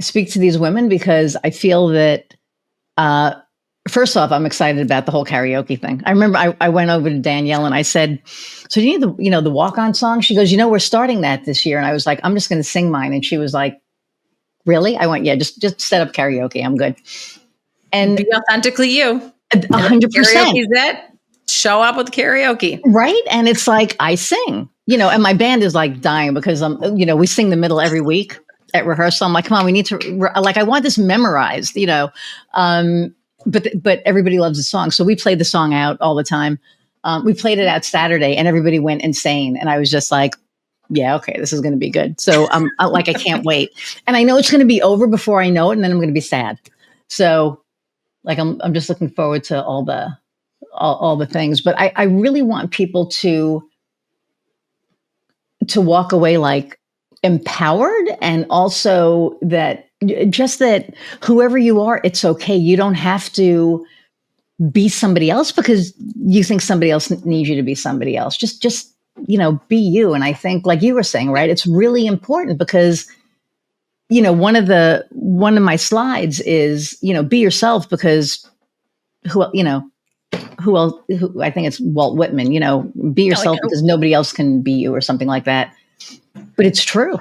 Speaker 1: speak to these women, because I feel that first off, I'm excited about the whole karaoke thing. I remember I went over to Danielle and I said, "So do you need the walk-on song?" She goes, "We're starting that this year." And I was like, "I'm just going to sing mine." And she was like, "Really?" I went, "Yeah, just set up karaoke. I'm good." And
Speaker 2: be authentically you.
Speaker 1: 100%.
Speaker 2: Karaoke's it. Show up with karaoke.
Speaker 1: Right. And it's like, I sing, and my band is like dying because we sing the middle every week at rehearsal. I'm like, come on, we need to, like, I want this memorized, but everybody loves the song. So we play the song out all the time. We played it out Saturday and everybody went insane. And I was just like, yeah, okay, this is going to be good. So I can't wait. And I know it's going to be over before I know it. And then I'm going to be sad. So like, I'm just looking forward to all the things, but I really want people to walk away like empowered, and also that whoever you are, it's okay. You don't have to be somebody else because you think somebody else needs you to be somebody else. Just be you. And I think, like you were saying, right, it's really important because one of my slides is be yourself, because who else, I think it's Walt Whitman, be yourself because nobody else can be you, or something like that. But it's true.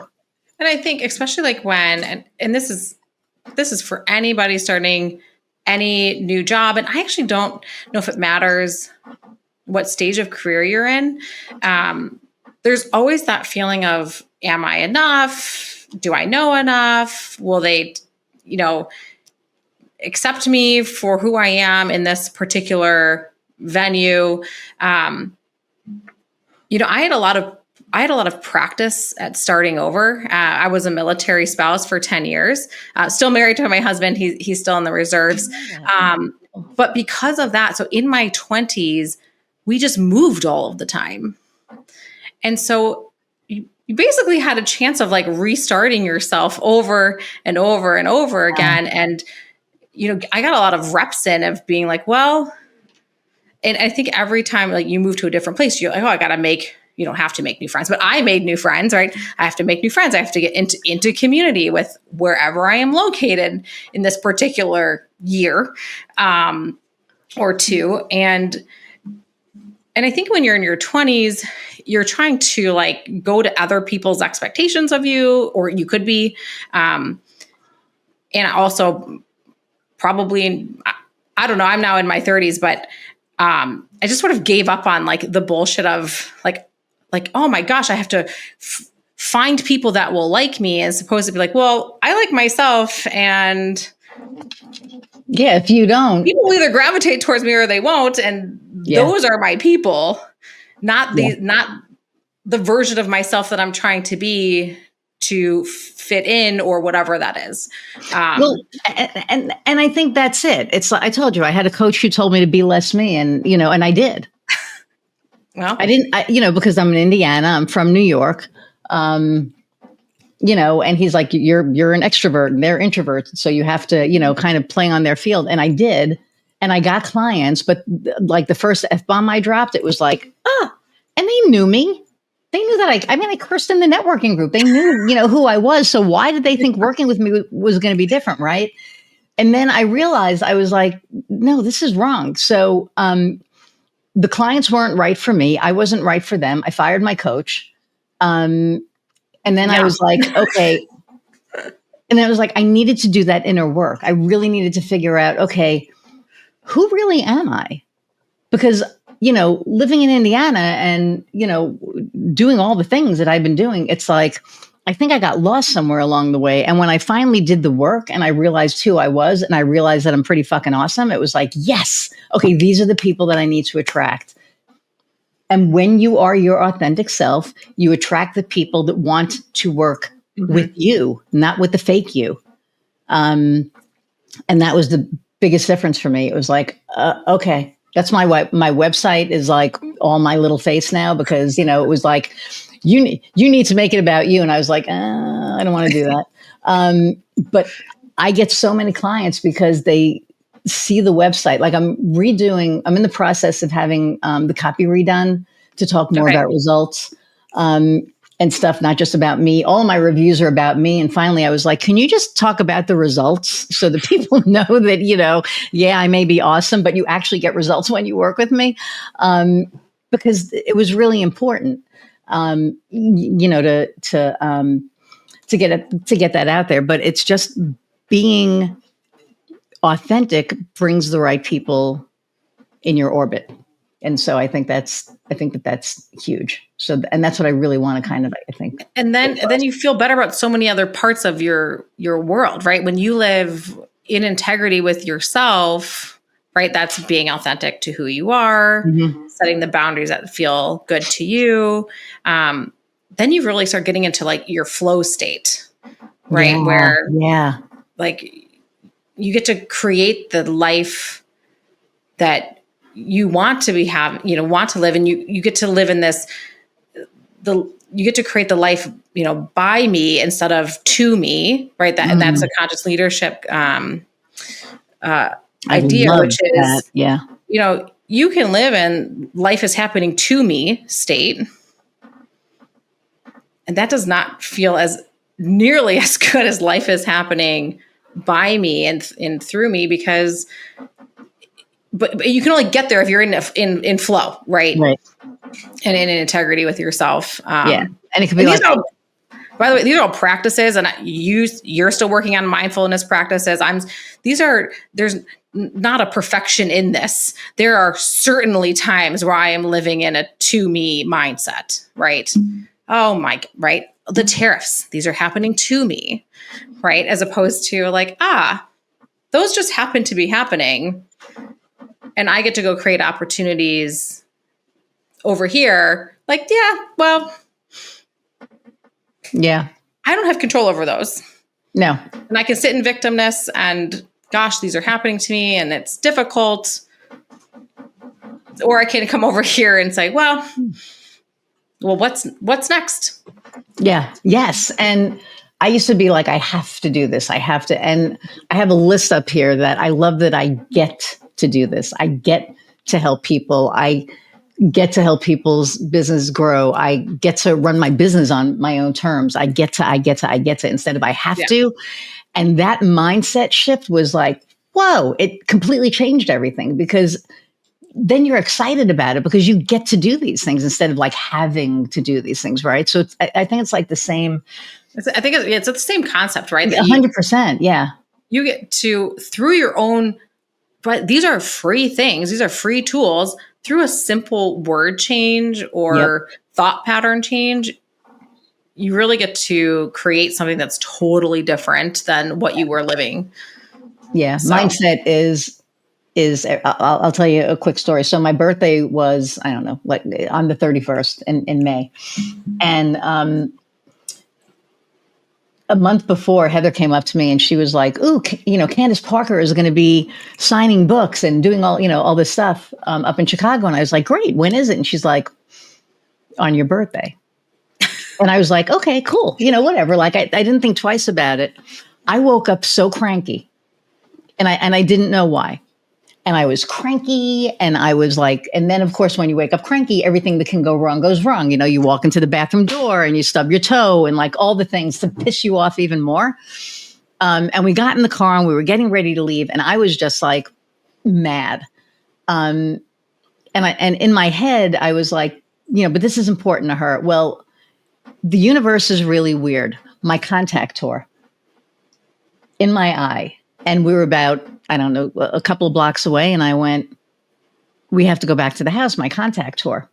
Speaker 2: And I think especially like when, and this is for anybody starting any new job. And I actually don't know if it matters what stage of career you're in. There's always that feeling of, am I enough? Do I know enough? Will they, accept me for who I am in this particular venue? I had a lot of practice at starting over. I was a military spouse for 10 years, still married to my husband. He's still in the reserves. But because of that, so in my 20s, we just moved all of the time. And so you basically had a chance of like restarting yourself over and over and over again. And, I got a lot of reps in of being like, well, and I think every time like you move to a different place, you're like, oh, you don't have to make new friends, but I made new friends, right? I have to make new friends. I have to get into community with wherever I am located in this particular year or two. And I think when you're in your 20s, you're trying to like go to other people's expectations of you, or you could be. And also probably, I don't know, I'm now in my 30s, but I just sort of gave up on like the bullshit of like, oh my gosh, I have to find people that will like me, as opposed to be like, well, I like myself. And
Speaker 1: yeah, if you don't,
Speaker 2: people will either gravitate towards me or they won't. And those are my people, not the version of myself that I'm trying to be to fit in, or whatever that is.
Speaker 1: Well, and I think that's it. It's like I told you, I had a coach who told me to be less me, and and I did. Well, I didn't, because I'm in Indiana. I'm from New York. and he's like, you're an extrovert and they're introverts. So you have to, kind of play on their field. And I did. And I got clients, but like the first F-bomb I dropped, it was like, and they knew me. They knew that I cursed in the networking group. They knew, who I was. So why did they think working with me was going to be different? Right. And then I realized, I was like, no, this is wrong. So, the clients weren't right for me. I wasn't right for them. I fired my coach. And then I was like, okay. And then I was like, I needed to do that inner work. I really needed to figure out, okay, who really am I? Because, living in Indiana and, doing all the things that I've been doing, it's like, I think I got lost somewhere along the way. And when I finally did the work and I realized who I was and I realized that I'm pretty fucking awesome, it was like, yes, okay, these are the people that I need to attract. And when you are your authentic self, you attract the people that want to work with you, not with the fake you. And that was the biggest difference for me. It was like, okay, that's my website is like all my little face now, because, it was like, you need to make it about you. And I was like, I don't want to do that. But I get so many clients because they see the website. Like I'm in the process of having the copy redone to talk more about results and stuff, not just about me. All my reviews are about me. And finally I was like, can you just talk about the results so that people know that, I may be awesome, but you actually get results when you work with me? Because it was really important. To get that out there, but it's just being authentic brings the right people in your orbit, and so I think that's huge. So, and that's what I really want to kind of, I think.
Speaker 2: And then you feel better about so many other parts of your world, right? When you live in integrity with yourself, right? That's being authentic to who you are, setting the boundaries that feel good to you. Then you really start getting into like your flow state, right? Where like you get to create the life that you want to want to live. And you get to live in this, you get to create the life, by me instead of to me, right? And that's a conscious leadership, idea, which is, you can live in life is happening to me state. And that does not feel as nearly as good as life is happening by me and through me, because, but you can only get there if you're in flow, right? Right. And in integrity with yourself.
Speaker 1: And it could be like,
Speaker 2: by the way, these are all practices, and you're still working on mindfulness practices. There's not a perfection in this. There are certainly times where I am living in a to me mindset, right? Oh my, right? The tariffs, these are happening to me, right? As opposed to like, those just happen to be happening. And I get to go create opportunities over here. Like, I don't have control over those.
Speaker 1: No.
Speaker 2: And I can sit in victimness and gosh, these are happening to me and it's difficult. Or I can come over here and say, well, what's next?
Speaker 1: Yeah. Yes. And I used to be like, I have to do this. I have to. And I have a list up here that I love that I get to do this. I get to help people. I get to help people's business grow. I get to run my business on my own terms. I get to instead of I have to. And that mindset shift was like, whoa, it completely changed everything, because then you're excited about it because you get to do these things instead of like having to do these things. Right. So I think it's like the same.
Speaker 2: I think it's the same concept, right?
Speaker 1: 100%. Yeah.
Speaker 2: You get to, through your own, but these are free things. These are free tools. Through a simple word change or thought pattern change, you really get to create something that's totally different than what you were living.
Speaker 1: Yeah. So. Mindset is I'll tell you a quick story. So my birthday was, I don't know, like on the 31st in May. And a month before, Heather came up to me and she was like, ooh, Candace Parker is going to be signing books and doing all this stuff up in Chicago. And I was like, great, when is it? And she's like, on your birthday. And I was like, okay, cool. Whatever. Like I didn't think twice about it. I woke up so cranky and I didn't know why. And I was cranky and I was like, and then of course, when you wake up cranky, everything that can go wrong goes wrong. You walk into the bathroom door and you stub your toe and like all the things to piss you off even more. And we got in the car and we were getting ready to leave. And I was just like mad. And in my head, I was like, but this is important to her. Well, the universe is really weird. My contact tore in my eye. And we were about, I don't know, a couple of blocks away. And I went, we have to go back to the house. My contact tore.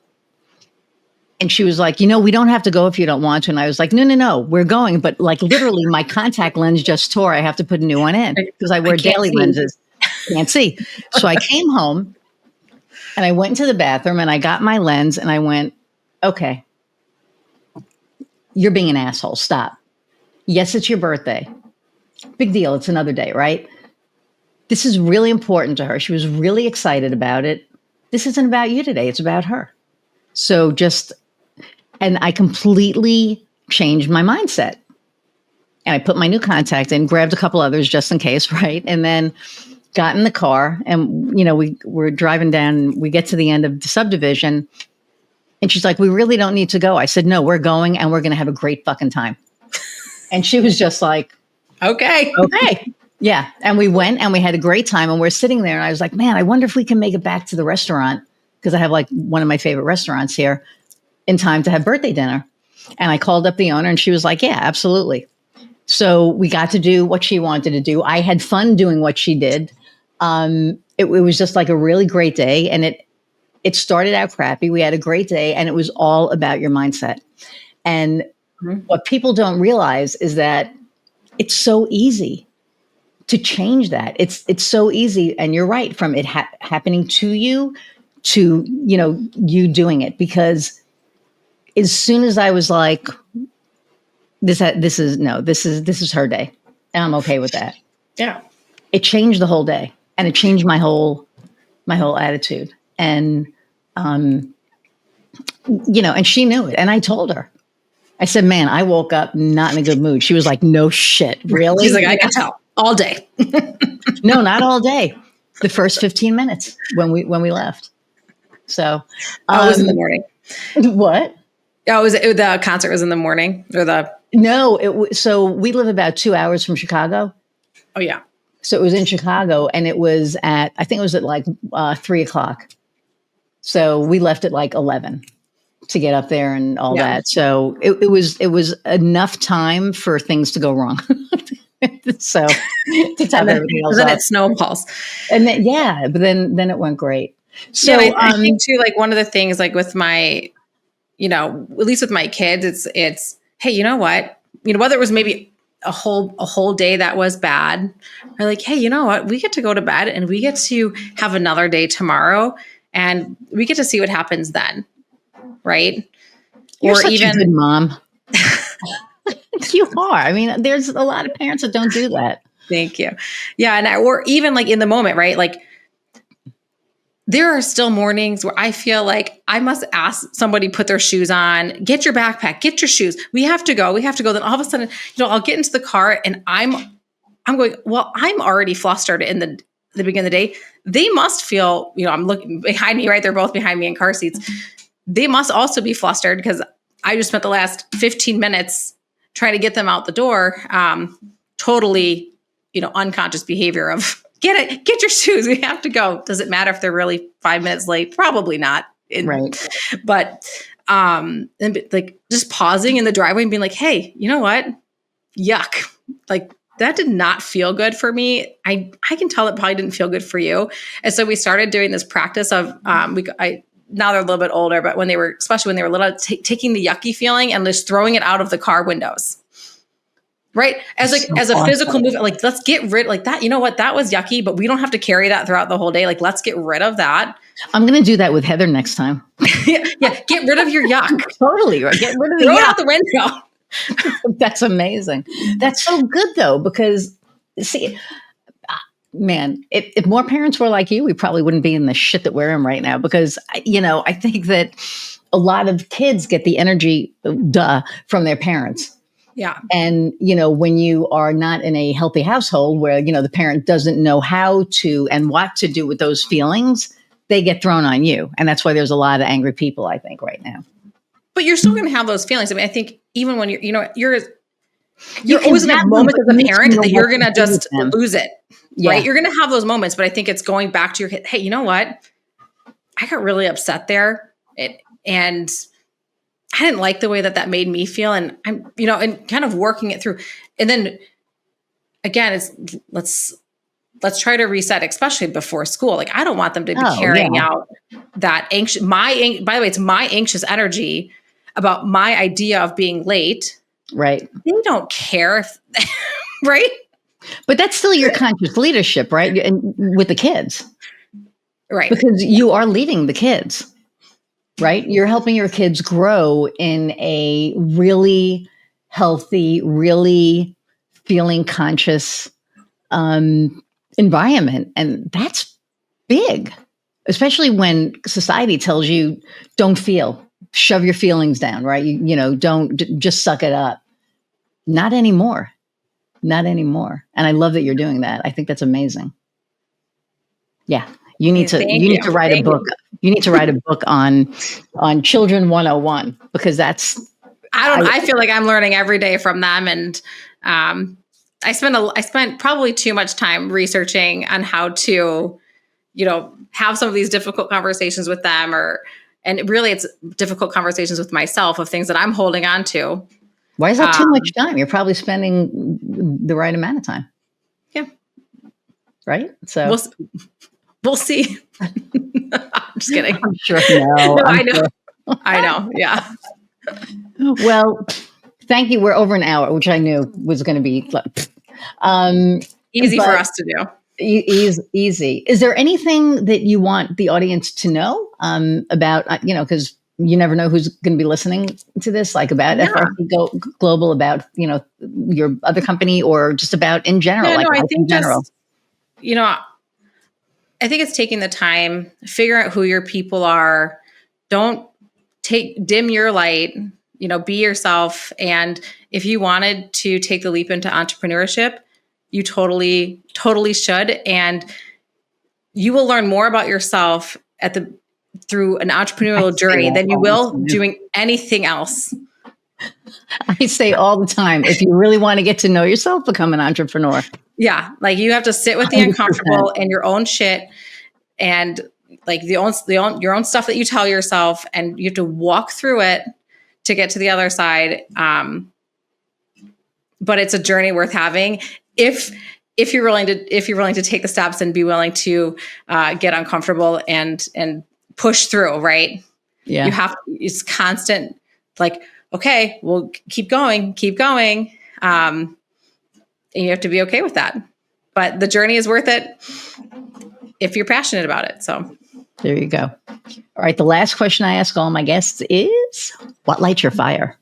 Speaker 1: And she was like, we don't have to go if you don't want to. And I was like, no, we're going. But like literally my contact lens just tore. I have to put a new one in because I wear daily lenses. Can't see. So I came home and I went into the bathroom and I got my lens and I went, okay, you're being an asshole. Stop. Yes, it's your birthday. Big deal. It's another day, right? This is really important to her. She was really excited about it. This isn't about you today. It's about her. So and I completely changed my mindset. And I put my new contact in, grabbed a couple others just in case, right? And then got in the car and, we're driving down, we get to the end of the subdivision. And she's like, we really don't need to go. I said, no, we're going and we're going to have a great fucking time. And she was just like,
Speaker 2: okay.
Speaker 1: Yeah. And we went and we had a great time and we're sitting there and I was like, man, I wonder if we can make it back to the restaurant because I have like one of my favorite restaurants here in time to have birthday dinner. And I called up the owner and she was like, yeah, absolutely. So we got to do what she wanted to do. I had fun doing what she did. It was just like a really great day. And it started out crappy. We had a great day and it was all about your mindset. And what people don't realize is that it's so easy to change that. It's so easy. And you're right, from it happening to you to, you doing it. Because as soon as I was like, this is her day. And I'm okay with that.
Speaker 2: Yeah.
Speaker 1: It changed the whole day and it changed my whole attitude. And, and she knew it. And I told her, I said, man, I woke up not in a good mood. She was like, no shit. Really?
Speaker 2: She's like, I can tell all day.
Speaker 1: No, not all day. The first 15 minutes when we left. So
Speaker 2: it was in the morning.
Speaker 1: What?
Speaker 2: Oh, the concert was in the morning or
Speaker 1: No, so we live about 2 hours from Chicago.
Speaker 2: Oh yeah.
Speaker 1: So it was in Chicago and it was I think it was at like 3:00. So we left at like 11 to get up there and all that. So it was enough time for things to go wrong. So to tell everything else
Speaker 2: then
Speaker 1: off.
Speaker 2: it snowballs.
Speaker 1: And then, but then it went great. So
Speaker 2: I think too, like one of the things like with my, at least with my kids, it's, hey, you know what, whether it was maybe a whole day that was bad or like, hey, you know what, we get to go to bed and we get to have another day tomorrow and we get to see what happens then. Right.
Speaker 1: You're such a good mom. You are. I mean, there's a lot of parents that don't do that.
Speaker 2: Thank you. Yeah. Or even like in the moment, right? Like there are still mornings where I feel like I must ask somebody put their shoes on, get your backpack, get your shoes. We have to go. Then all of a sudden, I'll get into the car and I'm going, well, I'm already flustered in the beginning of the day. They must feel, I'm looking behind me, right? They're both behind me in car seats. They must also be flustered because I just spent the last 15 minutes trying to get them out the door. Totally, unconscious behavior of get your shoes. We have to go. Does it matter if they're really 5 minutes late? Probably not.
Speaker 1: Right.
Speaker 2: But, and like just pausing in the driveway and being like, hey, you know what? Yuck. Like that did not feel good for me. I can tell it probably didn't feel good for you. And so we started doing this practice of, now they're a little bit older, but especially when they were little, taking the yucky feeling and just throwing it out of the car windows. Right. As a physical movement, like let's get rid like that. You know what? That was yucky, but we don't have to carry that throughout the whole day. Like, let's get rid of that.
Speaker 1: I'm going to do that with Heather next time.
Speaker 2: Yeah. Get rid of your yuck.
Speaker 1: Totally. Right. Get rid of the
Speaker 2: Throw
Speaker 1: yuck.
Speaker 2: it out the window.
Speaker 1: That's amazing. That's so good though, because see, man, if more parents were like you, we probably wouldn't be in the shit that we're in right now. Because, I think that a lot of kids get the energy, from their parents.
Speaker 2: Yeah.
Speaker 1: And, when you are not in a healthy household where, the parent doesn't know how to and what to do with those feelings, they get thrown on you. And that's why there's a lot of angry people, I think, right now.
Speaker 2: But you're still going to have those feelings. I mean, I think even when you're
Speaker 1: You
Speaker 2: always going to have moments as a parent that you're going to
Speaker 1: do with
Speaker 2: just
Speaker 1: them.
Speaker 2: lose it,
Speaker 1: Yeah.
Speaker 2: right? You're going to have those moments, but I think it's going back to your kid. Hey, you know what? I got really upset there, and I didn't like the way that made me feel, and I'm, and kind of working it through. And then again, it's let's try to reset, especially before school. Like, I don't want them to be carrying out that anxious. By the way, it's my anxious energy about my idea of being late.
Speaker 1: Right.
Speaker 2: They don't care if, right?
Speaker 1: But that's still your conscious leadership, right? And with the kids.
Speaker 2: Right.
Speaker 1: Because you are leading the kids, right? You're helping your kids grow in a really healthy, really feeling conscious environment. And that's big, especially when society tells you, don't feel, shove your feelings down, right? Don't just suck it up. Not anymore. Not anymore. And I love that you're doing that. I think that's amazing. Yeah. You need to write a book. You need to write a book on Children 101, because that's,
Speaker 2: I feel like I'm learning every day from them. And I spent probably too much time researching on how to, have some of these difficult conversations with them, and really it's difficult conversations with myself of things that I'm holding on to.
Speaker 1: Why is that too much time? You're probably spending the right amount of time.
Speaker 2: Yeah.
Speaker 1: Right? So
Speaker 2: we'll see. I'm just kidding.
Speaker 1: I'm sure. No,
Speaker 2: I know. Sure. I know. Yeah.
Speaker 1: Well, thank you. We're over an hour, which I knew was going to be
Speaker 2: easy for us to do.
Speaker 1: Easy. Is there anything that you want the audience to know about, because you never know who's going to be listening to this, like about FRC Global, about, your other company, or just about in general?
Speaker 2: Yeah, I think in general. I think it's taking the time, figure out who your people are. Don't dim your light, be yourself. And if you wanted to take the leap into entrepreneurship, you totally, totally should. And you will learn more about yourself through an entrepreneurial journey than you will doing anything else.
Speaker 1: I say all the time, if you really want to get to know yourself, become an entrepreneur.
Speaker 2: Yeah. Like, you have to sit with the 100%. Uncomfortable and your own shit, and like your own stuff that you tell yourself, and you have to walk through it to get to the other side. But it's a journey worth having if you're willing to take the steps and be willing to get uncomfortable and push through. Right. Yeah. It's constant, like, okay, well, keep going. And you have to be okay with that. But the journey is worth it if you're passionate about it. So
Speaker 1: there you go. All right. The last question I ask all my guests is, what lights your fire?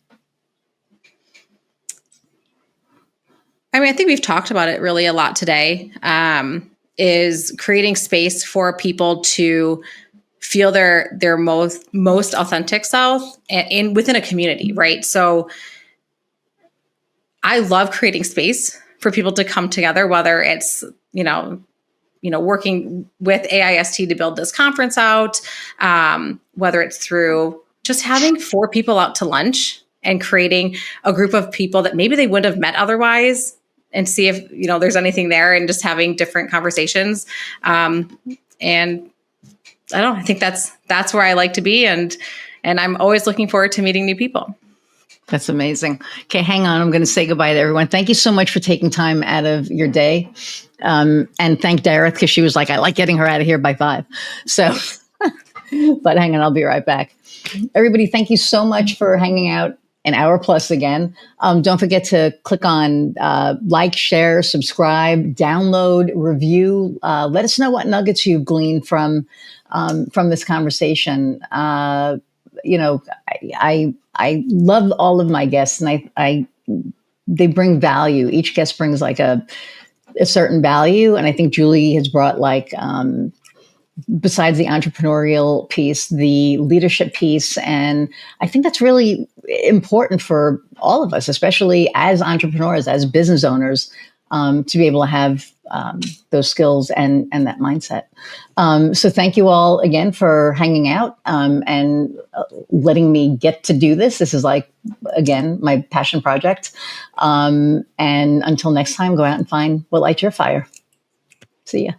Speaker 2: I mean, I think we've talked about it really a lot today, is creating space for people to feel their most authentic self within a community, right? So I love creating space for people to come together, whether it's, working with AIST to build this conference out, whether it's through just having 4 people out to lunch and creating a group of people that maybe they wouldn't have met otherwise, and see if, there's anything there, and just having different conversations. And I think that's where I like to be. And I'm always looking forward to meeting new people.
Speaker 1: That's amazing. Okay, hang on. I'm going to say goodbye to everyone. Thank you so much for taking time out of your day. And thank Dareth, because she was like, I like getting her out of here by 5. So, but hang on, I'll be right back. Everybody, thank you so much for hanging out an hour plus again. Don't forget to click on like, share, subscribe, download, review. Let us know what nuggets you've gleaned from this conversation. I love all of my guests, and they bring value. Each guest brings like a certain value. And I think Julie has brought like, besides the entrepreneurial piece, the leadership piece. And I think that's really important for all of us, especially as entrepreneurs, as business owners, to be able to have those skills and that mindset. So thank you all again for hanging out and letting me get to do this. This is like, again, my passion project. And until next time, go out and find what lights your fire. See ya.